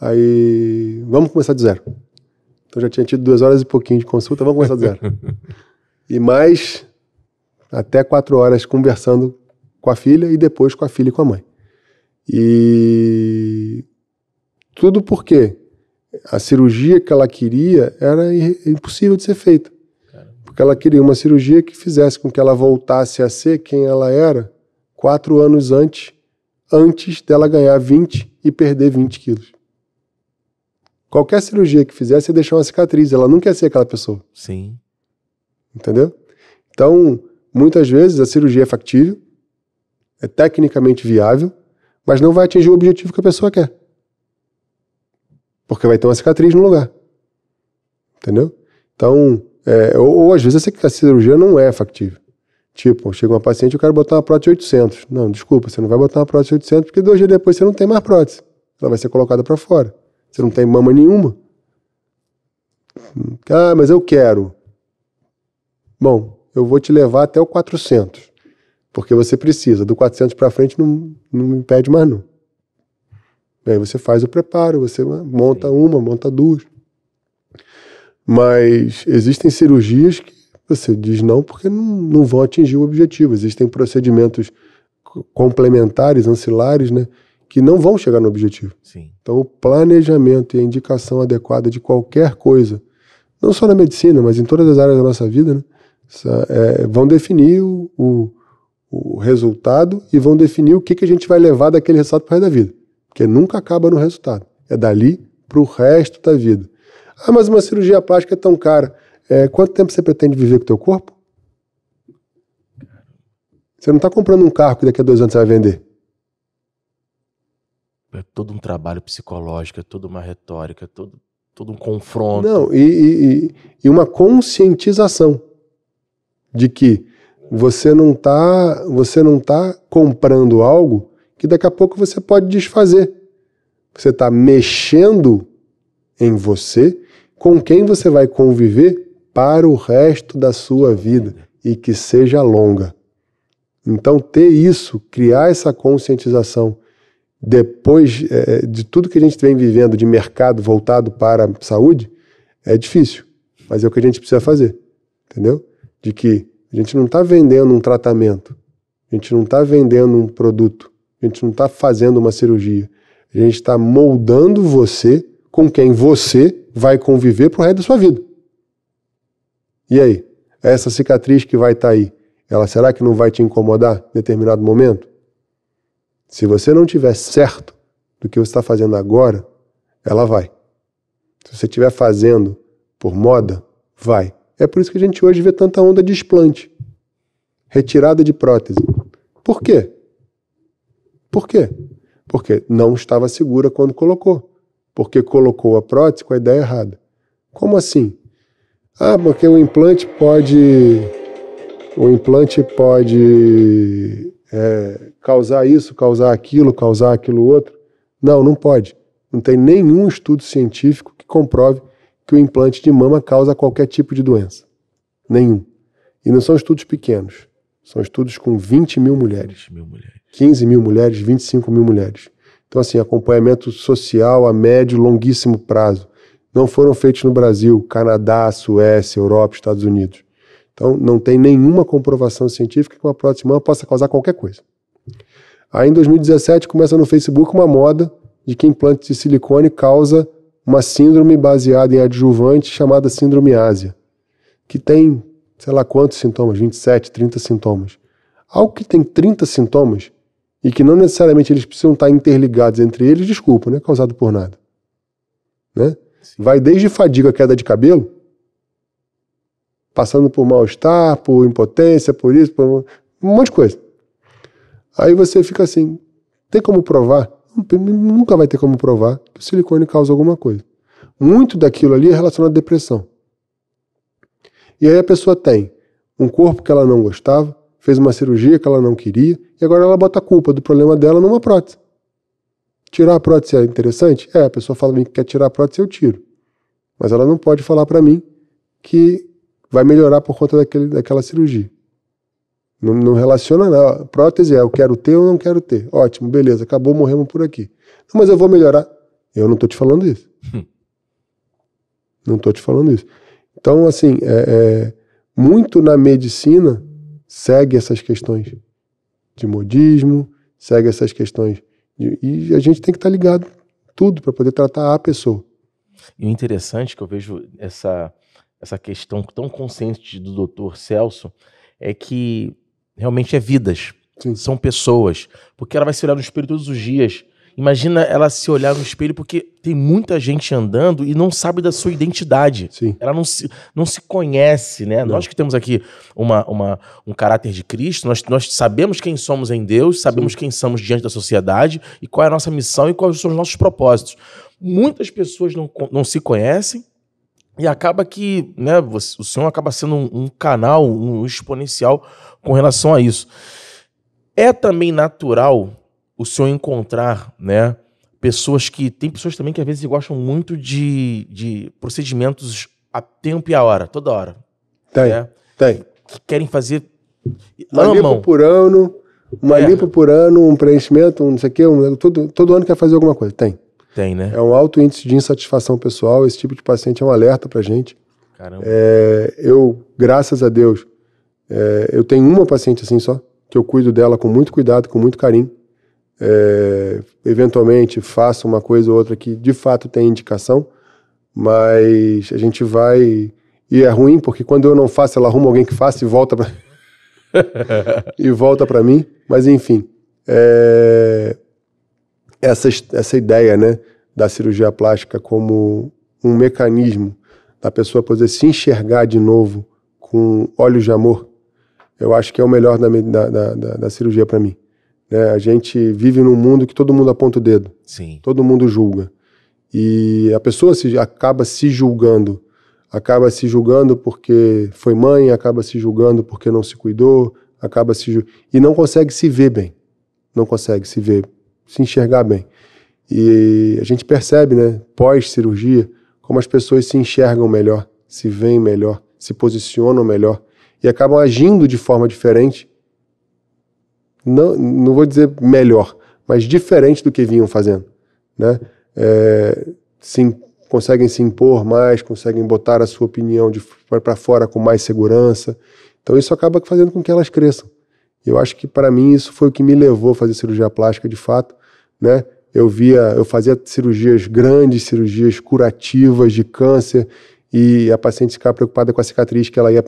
aí vamos começar de zero. Então já tinha tido 2 horas e pouquinho de consulta, vamos começar de zero. E mais até 4 horas conversando com a filha e depois com a filha e com a mãe. E tudo porque a cirurgia que ela queria era impossível de ser feita. Porque ela queria uma cirurgia que fizesse com que ela voltasse a ser quem ela era 4 anos antes dela ganhar 20 e perder 20 quilos. Qualquer cirurgia que fizesse ia deixar uma cicatriz, ela não quer ser aquela pessoa. Sim. Entendeu? Então, muitas vezes a cirurgia é factível, é tecnicamente viável, mas não vai atingir o objetivo que a pessoa quer. Porque vai ter uma cicatriz no lugar. Entendeu? Então, ou às vezes a cirurgia não é factível. Tipo, chega uma paciente e eu quero botar uma prótese 800. Não, desculpa, você não vai botar uma prótese 800 porque 2 dias depois você não tem mais prótese. Ela vai ser colocada para fora. Você não tem mama nenhuma. Mas eu quero. Bom, eu vou te levar até o 400. Porque você precisa. Do 400 para frente não me impede mais não. Aí você faz o preparo, você monta uma, monta 2. Mas existem cirurgias que você diz não porque não vão atingir o objetivo. Existem procedimentos complementares, ancilares, né, que não vão chegar no objetivo. Sim. Então o planejamento e a indicação adequada de qualquer coisa, não só na medicina, mas em todas as áreas da nossa vida, né, vão definir o resultado e vão definir o que a gente vai levar daquele resultado para o resto da vida. Porque nunca acaba no resultado. É dali para o resto da vida. Mas uma cirurgia plástica é tão cara. Quanto tempo você pretende viver com o teu corpo? Você não está comprando um carro que daqui a 2 anos você vai vender. É todo um trabalho psicológico, é toda uma retórica, todo um confronto. Não, e uma conscientização de que você não tá comprando algo que daqui a pouco você pode desfazer. Você está mexendo em você, com quem você vai conviver para o resto da sua vida e que seja longa. Então ter isso, criar essa conscientização depois de tudo que a gente vem vivendo de mercado voltado para a saúde, é difícil, mas é o que a gente precisa fazer, entendeu? De que a gente não está vendendo um tratamento, a gente não está vendendo um produto, a gente não está fazendo uma cirurgia, A gente está moldando você com quem você vai conviver pro resto da sua vida. E aí? Essa cicatriz que vai estar aí, ela será que não vai te incomodar em determinado momento? Se você não tiver certo do que você está fazendo agora, ela vai. Se você estiver fazendo por moda, vai. É por isso que a gente hoje vê tanta onda de explante. Retirada de prótese. Por quê? Por quê? Porque não estava segura quando colocou. Porque colocou a prótese com a ideia errada. Como assim? Ah, porque o implante pode causar isso, causar aquilo outro. Não, não pode. Não tem nenhum estudo científico que comprove que o implante de mama causa qualquer tipo de doença. Nenhum. E não são estudos pequenos. São estudos com 20 mil mulheres. 15 mil mulheres, 25 mil mulheres. Então, assim, acompanhamento social a médio, longuíssimo prazo. Não foram feitos no Brasil, Canadá, Suécia, Europa, Estados Unidos. Então, não tem nenhuma comprovação científica que uma prótese de mama possa causar qualquer coisa. Aí, em 2017, começa no Facebook uma moda de que implante de silicone causa uma síndrome baseada em adjuvante chamada síndrome ásia, que tem, sei lá quantos sintomas, 27, 30 sintomas. Algo que tem 30 sintomas e que não necessariamente eles precisam estar interligados entre eles, desculpa, não é causado por nada. Né? Vai desde fadiga, queda de cabelo, passando por mal-estar, por impotência, por isso, por um monte de coisa. Aí você fica assim, tem como provar? Nunca vai ter como provar que o silicone causa alguma coisa. Muito daquilo ali é relacionado à depressão. E aí a pessoa tem um corpo que ela não gostava, fez uma cirurgia que ela não queria, e agora ela bota a culpa do problema dela numa prótese. Tirar a prótese é interessante? A pessoa fala que quer tirar a prótese, eu tiro. Mas ela não pode falar para mim que vai melhorar por conta daquela cirurgia. Não relaciona nada. Prótese eu quero ter ou não quero ter. Ótimo, beleza, acabou, morremos por aqui. Não, mas eu vou melhorar. Eu não estou te falando isso. Não estou te falando isso. Então, assim, muito na medicina segue essas questões de modismo, segue essas questões e a gente tem que estar ligado tudo para poder tratar a pessoa. E o interessante que eu vejo essa questão tão consciente do Dr. Celso é que realmente é vidas, Sim. São pessoas, porque ela vai se olhar no espelho todos os dias. Imagina ela se olhar no espelho, porque tem muita gente andando e não sabe da sua identidade. Sim. Ela não se conhece, né? Nós que temos aqui um caráter de Cristo, nós sabemos quem somos em Deus, sabemos quem somos diante da sociedade e qual é a nossa missão e quais são os nossos propósitos. Muitas pessoas não se conhecem e acaba que, né, o senhor acaba sendo um canal, um exponencial com relação a isso. É também natural o senhor encontrar, né, tem pessoas também que às vezes gostam muito de procedimentos a tempo e a hora, toda hora. Tem. Que querem fazer... Uma lipo por ano, lipo por ano, um preenchimento, não sei o quê, todo ano quer fazer alguma coisa. Tem, né? É um alto índice de insatisfação pessoal, esse tipo de paciente é um alerta pra gente. Caramba. Eu, graças a Deus, eu tenho uma paciente assim só, que eu cuido dela com muito cuidado, com muito carinho. Eventualmente faço uma coisa ou outra que de fato tem indicação, mas a gente vai... E é ruim, porque quando eu não faço, ela arruma alguém que faça e volta pra... e volta pra mim. Mas enfim, essa ideia, né, da cirurgia plástica como um mecanismo da pessoa poder se enxergar de novo com olhos de amor, eu acho que é o melhor da cirurgia para mim. A gente vive num mundo que todo mundo aponta o dedo. Sim. Todo mundo julga. E a pessoa acaba se julgando porque foi mãe, acaba se julgando porque não se cuidou, e não consegue se ver bem. Não consegue se enxergar bem. E a gente percebe, né, pós-cirurgia, como as pessoas se enxergam melhor, se veem melhor, se posicionam melhor e acabam agindo de forma diferente. Não vou dizer melhor, mas diferente do que vinham fazendo, né? Conseguem se impor mais, conseguem botar a sua opinião para fora com mais segurança. Então isso acaba fazendo com que elas cresçam. Eu acho que para mim isso foi o que me levou a fazer cirurgia plástica de fato, né? eu fazia cirurgias grandes, cirurgias curativas de câncer, e a paciente ficava preocupada com a cicatriz que ela ia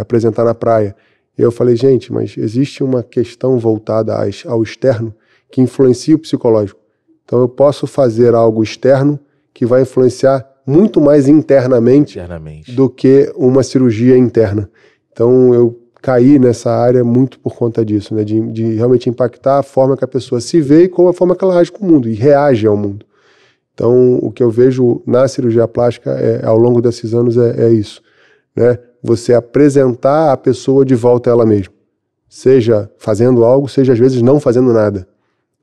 apresentar na praia. E eu falei, gente, mas existe uma questão voltada ao externo que influencia o psicológico. Então eu posso fazer algo externo que vai influenciar muito mais internamente do que uma cirurgia interna. Então eu caí nessa área muito por conta disso, né? De realmente impactar a forma que a pessoa se vê e como a forma que ela age com o mundo e reage ao mundo. Então, o que eu vejo na cirurgia plástica ao longo desses anos é isso, né? Você apresentar a pessoa de volta a ela mesma, seja fazendo algo, seja às vezes não fazendo nada,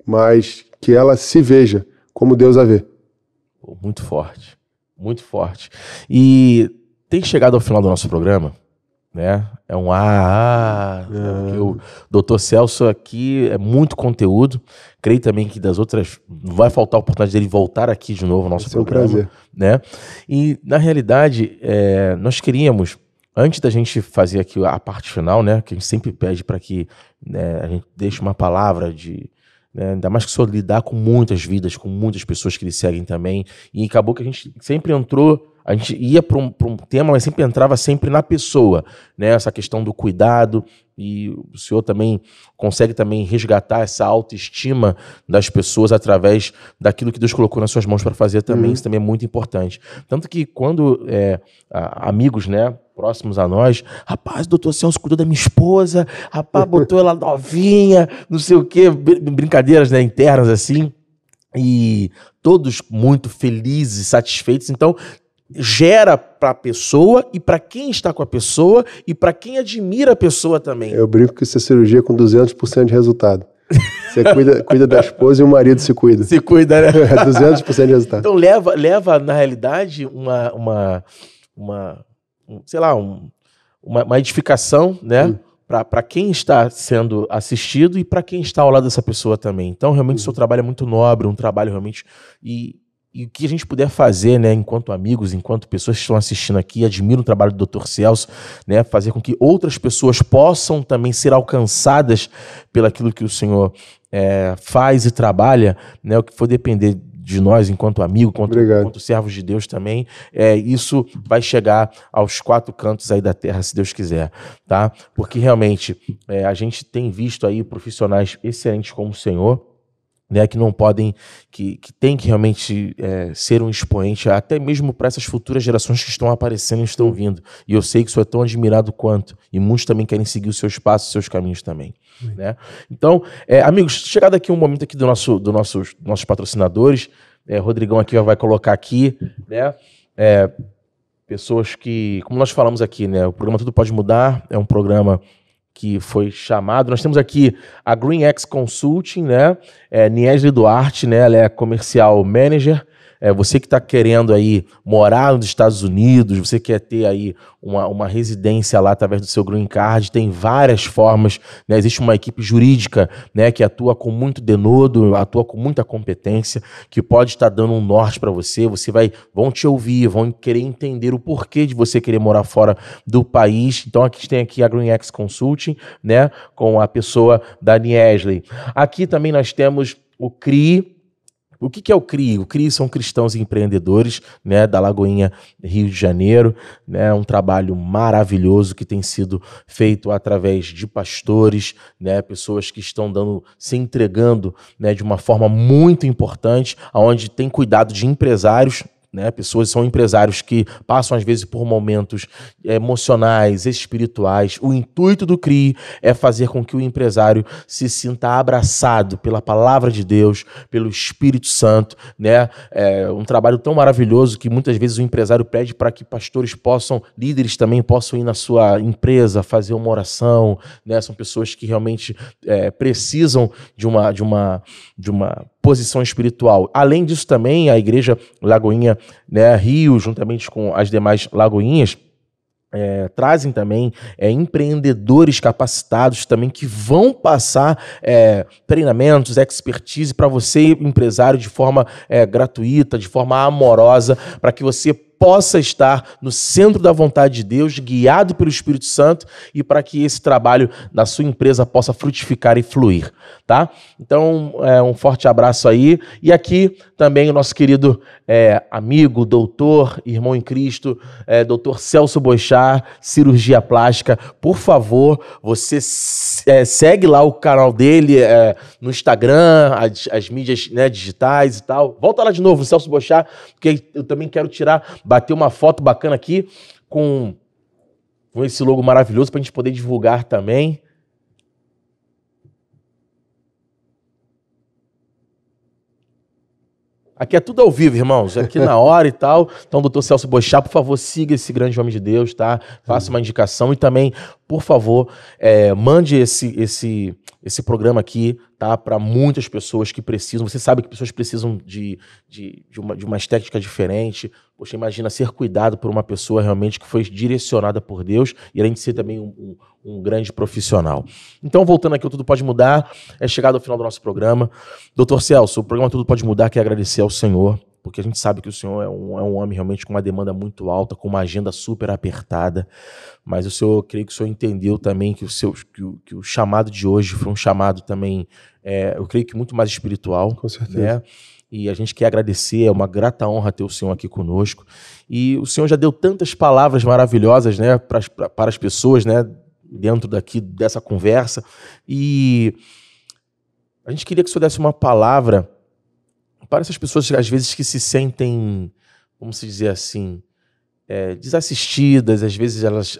mas que ela se veja como Deus a vê. Muito forte, muito forte. E tem chegado ao final do nosso programa, né? É um porque o Dr. Celso aqui é muito conteúdo. Creio também que das outras não vai faltar a oportunidade dele voltar aqui de novo ao nosso programa. Prazer. Né? E na realidade, nós queríamos, antes da gente fazer aqui a parte final, né, que a gente sempre pede para que, né, a gente deixe uma palavra de, né, ainda mais que o senhor lidar com muitas vidas, com muitas pessoas que lhe seguem também, e acabou que a gente sempre entrou. A gente ia para um tema, mas sempre entrava sempre na pessoa, né? Essa questão do cuidado, e o senhor também consegue também resgatar essa autoestima das pessoas através daquilo que Deus colocou nas suas mãos para fazer também. Isso também é muito importante. Tanto que quando amigos, né, próximos a nós, rapaz, o doutor Celso cuidou da minha esposa, rapaz, botou ela novinha, não sei o quê, brincadeiras, né, internas assim, e todos muito felizes e satisfeitos. Então, gera para a pessoa e para quem está com a pessoa e para quem admira a pessoa também. Eu brinco que isso é cirurgia com 200% de resultado. Você cuida da esposa e o marido se cuida. Se cuida, né? 200% de resultado. Então leva na realidade uma edificação, né? Para quem está sendo assistido e para quem está ao lado dessa pessoa também. Então realmente o seu trabalho é muito nobre, um trabalho realmente... E o que a gente puder fazer, né, enquanto amigos, enquanto pessoas que estão assistindo aqui, admiram o trabalho do Dr. Celso, né, fazer com que outras pessoas possam também ser alcançadas pelaquilo que o Senhor faz e trabalha, né, o que for depender de nós enquanto amigo, enquanto servos de Deus também, isso vai chegar aos 4 cantos aí da terra, se Deus quiser, tá? Porque realmente a gente tem visto aí profissionais excelentes como o Senhor, né, que não podem, que tem que realmente ser um expoente, até mesmo para essas futuras gerações que estão aparecendo e estão vindo. E eu sei que isso é tão admirado quanto, e muitos também querem seguir os seus passos, os seus caminhos também. Né? Então, amigos, chegado aqui um momento aqui dos nossos patrocinadores, Rodrigão aqui vai colocar aqui, né, pessoas que, como nós falamos aqui, né, o programa Tudo Pode Mudar é um programa que foi chamado. Nós temos aqui a GreenX Consulting, né? Niesley Duarte, né? Ela é comercial manager. Você que está querendo aí morar nos Estados Unidos, você quer ter aí uma residência lá através do seu Green Card, tem várias formas, né? Existe uma equipe jurídica, né, que atua com muito denodo, atua com muita competência, que pode estar dando um norte para você. Vão te ouvir, vão querer entender o porquê de você querer morar fora do país. Então aqui tem a GreenX Consulting, né, com a pessoa da Niesley. Aqui também nós temos o CRI. O que é o CRI? O CRI são cristãos e empreendedores, né, da Lagoinha, Rio de Janeiro, né, um trabalho maravilhoso que tem sido feito através de pastores, né, pessoas que estão se entregando, né, de uma forma muito importante, onde tem cuidado de empresários, né, pessoas são empresários que passam às vezes por momentos emocionais, espirituais. O intuito do CRI é fazer com que o empresário se sinta abraçado pela palavra de Deus, pelo Espírito Santo, né? É um trabalho tão maravilhoso que muitas vezes o empresário pede para que pastores líderes também possam ir na sua empresa, fazer uma oração, né? São pessoas que realmente precisam de uma posição espiritual. Além disso também, a Igreja Lagoinha, né, Rio, juntamente com as demais Lagoinhas, trazem também empreendedores capacitados também que vão passar treinamentos, expertise para você, empresário, de forma gratuita, de forma amorosa, para que você possa estar no centro da vontade de Deus, guiado pelo Espírito Santo, e para que esse trabalho da sua empresa possa frutificar e fluir, tá? Então, um forte abraço aí. E aqui também o nosso querido amigo, doutor, irmão em Cristo, doutor Celso Boixá, cirurgia plástica. Por favor, você segue lá o canal dele no Instagram, as mídias, né, digitais e tal. Volta lá de novo, Celso Boixá, porque eu também quero bater uma foto bacana aqui com esse logo maravilhoso para a gente poder divulgar também. Aqui é tudo ao vivo, irmãos, aqui na hora e tal. Então, doutor Celso Boixá, por favor, siga esse grande homem de Deus, tá? Faça uma indicação e também, por favor, mande esse programa aqui, tá? Para muitas pessoas que precisam. Você sabe que pessoas precisam de umas técnicas diferentes. Poxa, imagina ser cuidado por uma pessoa realmente que foi direcionada por Deus e além de ser também um grande profissional. Então, voltando aqui, o Tudo Pode Mudar, chegado ao final do nosso programa. Doutor Celso, o programa Tudo Pode Mudar, quer agradecer ao Senhor, porque a gente sabe que o Senhor é um homem realmente com uma demanda muito alta, com uma agenda super apertada, mas eu creio que o Senhor entendeu também que o chamado de hoje foi um chamado também, eu creio que muito mais espiritual. Com certeza. Né? E a gente quer agradecer, é uma grata honra ter o Senhor aqui conosco. E o Senhor já deu tantas palavras maravilhosas, né, para as pessoas, né, dentro dessa conversa. E a gente queria que o Senhor desse uma palavra para essas pessoas, às vezes, que se sentem, vamos dizer assim, desassistidas, às vezes elas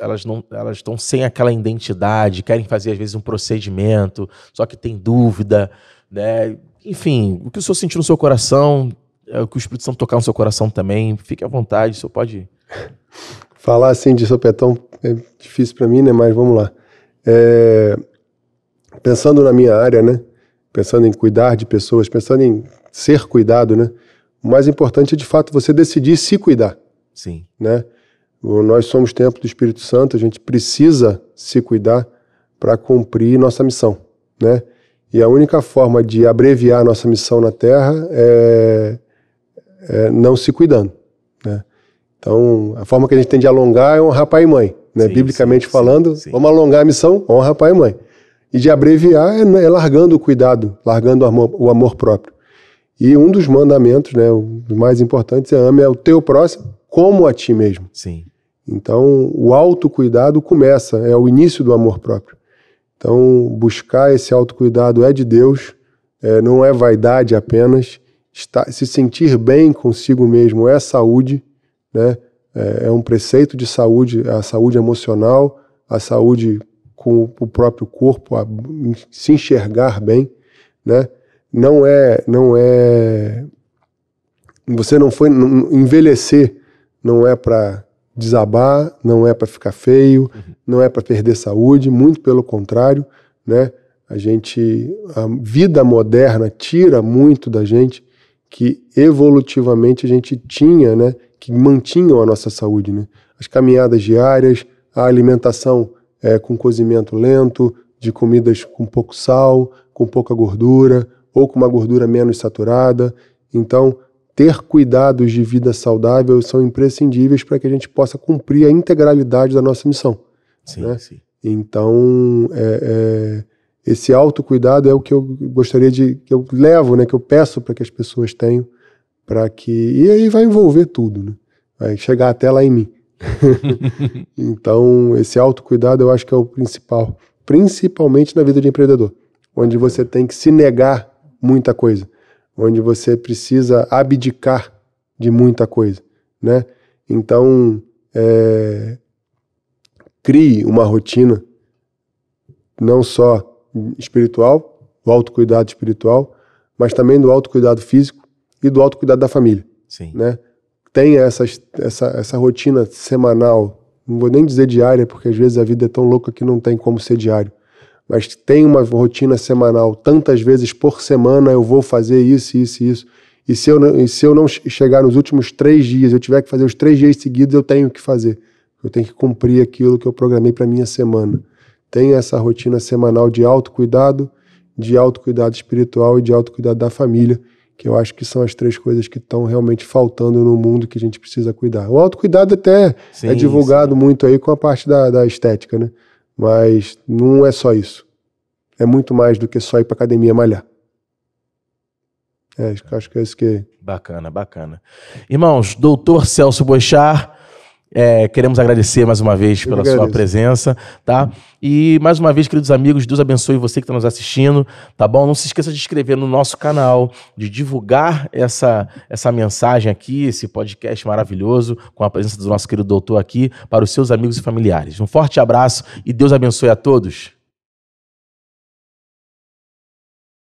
estão sem aquela identidade, querem fazer, às vezes, um procedimento, só que tem dúvida, né? Enfim, o que o Senhor sentiu no seu coração, o que o Espírito Santo tocar no seu coração também, fique à vontade, o Senhor pode... Falar assim de sopetão é difícil para mim, né? Mas vamos lá. Pensando na minha área, né? Pensando em cuidar de pessoas, pensando em ser cuidado, né? O mais importante é, de fato, você decidir se cuidar. Sim. Né? Nós somos templo do Espírito Santo, a gente precisa se cuidar para cumprir nossa missão, né? E a única forma de abreviar a nossa missão na Terra é não se cuidando, né? Então, a forma que a gente tem de alongar é honrar pai e mãe, né? Sim, biblicamente falando, sim. Vamos alongar a missão, honra pai e mãe. E de abreviar é largando o cuidado, largando o amor próprio. E um dos mandamentos, né, os mais importantes, ame o teu próximo como a ti mesmo. Sim. Então, o autocuidado é o início do amor próprio. Então, buscar esse autocuidado é de Deus, não é vaidade apenas. Se sentir bem consigo mesmo é saúde, né? É um preceito de saúde, a saúde emocional, a saúde com o próprio corpo, se enxergar bem, né? Você não foi envelhecer, não é para desabar, não é para ficar feio, não é para perder saúde, muito pelo contrário, né? A vida moderna tira muito da gente que evolutivamente a gente tinha, né? Que mantinham a nossa saúde, né? As caminhadas diárias, a alimentação com cozimento lento, de comidas com pouco sal, com pouca gordura, ou com uma gordura menos saturada. Então, ter cuidados de vida saudável são imprescindíveis para que a gente possa cumprir a integralidade da nossa missão. Sim, né? Sim. Então, esse autocuidado é o que eu gostaria que eu levo, né, que eu peço para que as pessoas tenham, e aí vai envolver tudo, né? Vai chegar até lá em mim. Então, esse autocuidado eu acho que é o principal, principalmente na vida de empreendedor, onde você tem que se negar muita coisa, onde você precisa abdicar de muita coisa, né? Então, crie uma rotina, não só espiritual, do autocuidado espiritual, mas também do autocuidado físico e do autocuidado da família. Sim. Né? Tenha essa rotina semanal, não vou nem dizer diária, porque às vezes a vida é tão louca que não tem como ser diário, mas tenha uma rotina semanal, tantas vezes por semana eu vou fazer isso, isso e isso, e se eu não chegar nos últimos 3 dias, eu tiver que fazer os 3 dias seguidos, eu tenho que fazer, eu tenho que cumprir aquilo que eu programei para minha semana. Tenha essa rotina semanal de autocuidado espiritual e de autocuidado da família, que eu acho que são as 3 coisas que estão realmente faltando no mundo que a gente precisa cuidar. O autocuidado até é divulgado muito aí com a parte da estética, né? Mas não é só isso. É muito mais do que só ir para academia malhar. Acho que é isso que... Bacana, bacana. Irmãos, doutor Celso Boixar, queremos agradecer mais uma vez pela sua presença, tá? E mais uma vez, queridos amigos, Deus abençoe você que está nos assistindo, tá bom? Não se esqueça de se inscrever no nosso canal, de divulgar essa mensagem aqui, esse podcast maravilhoso, com a presença do nosso querido doutor aqui, para os seus amigos e familiares. Um forte abraço e Deus abençoe a todos.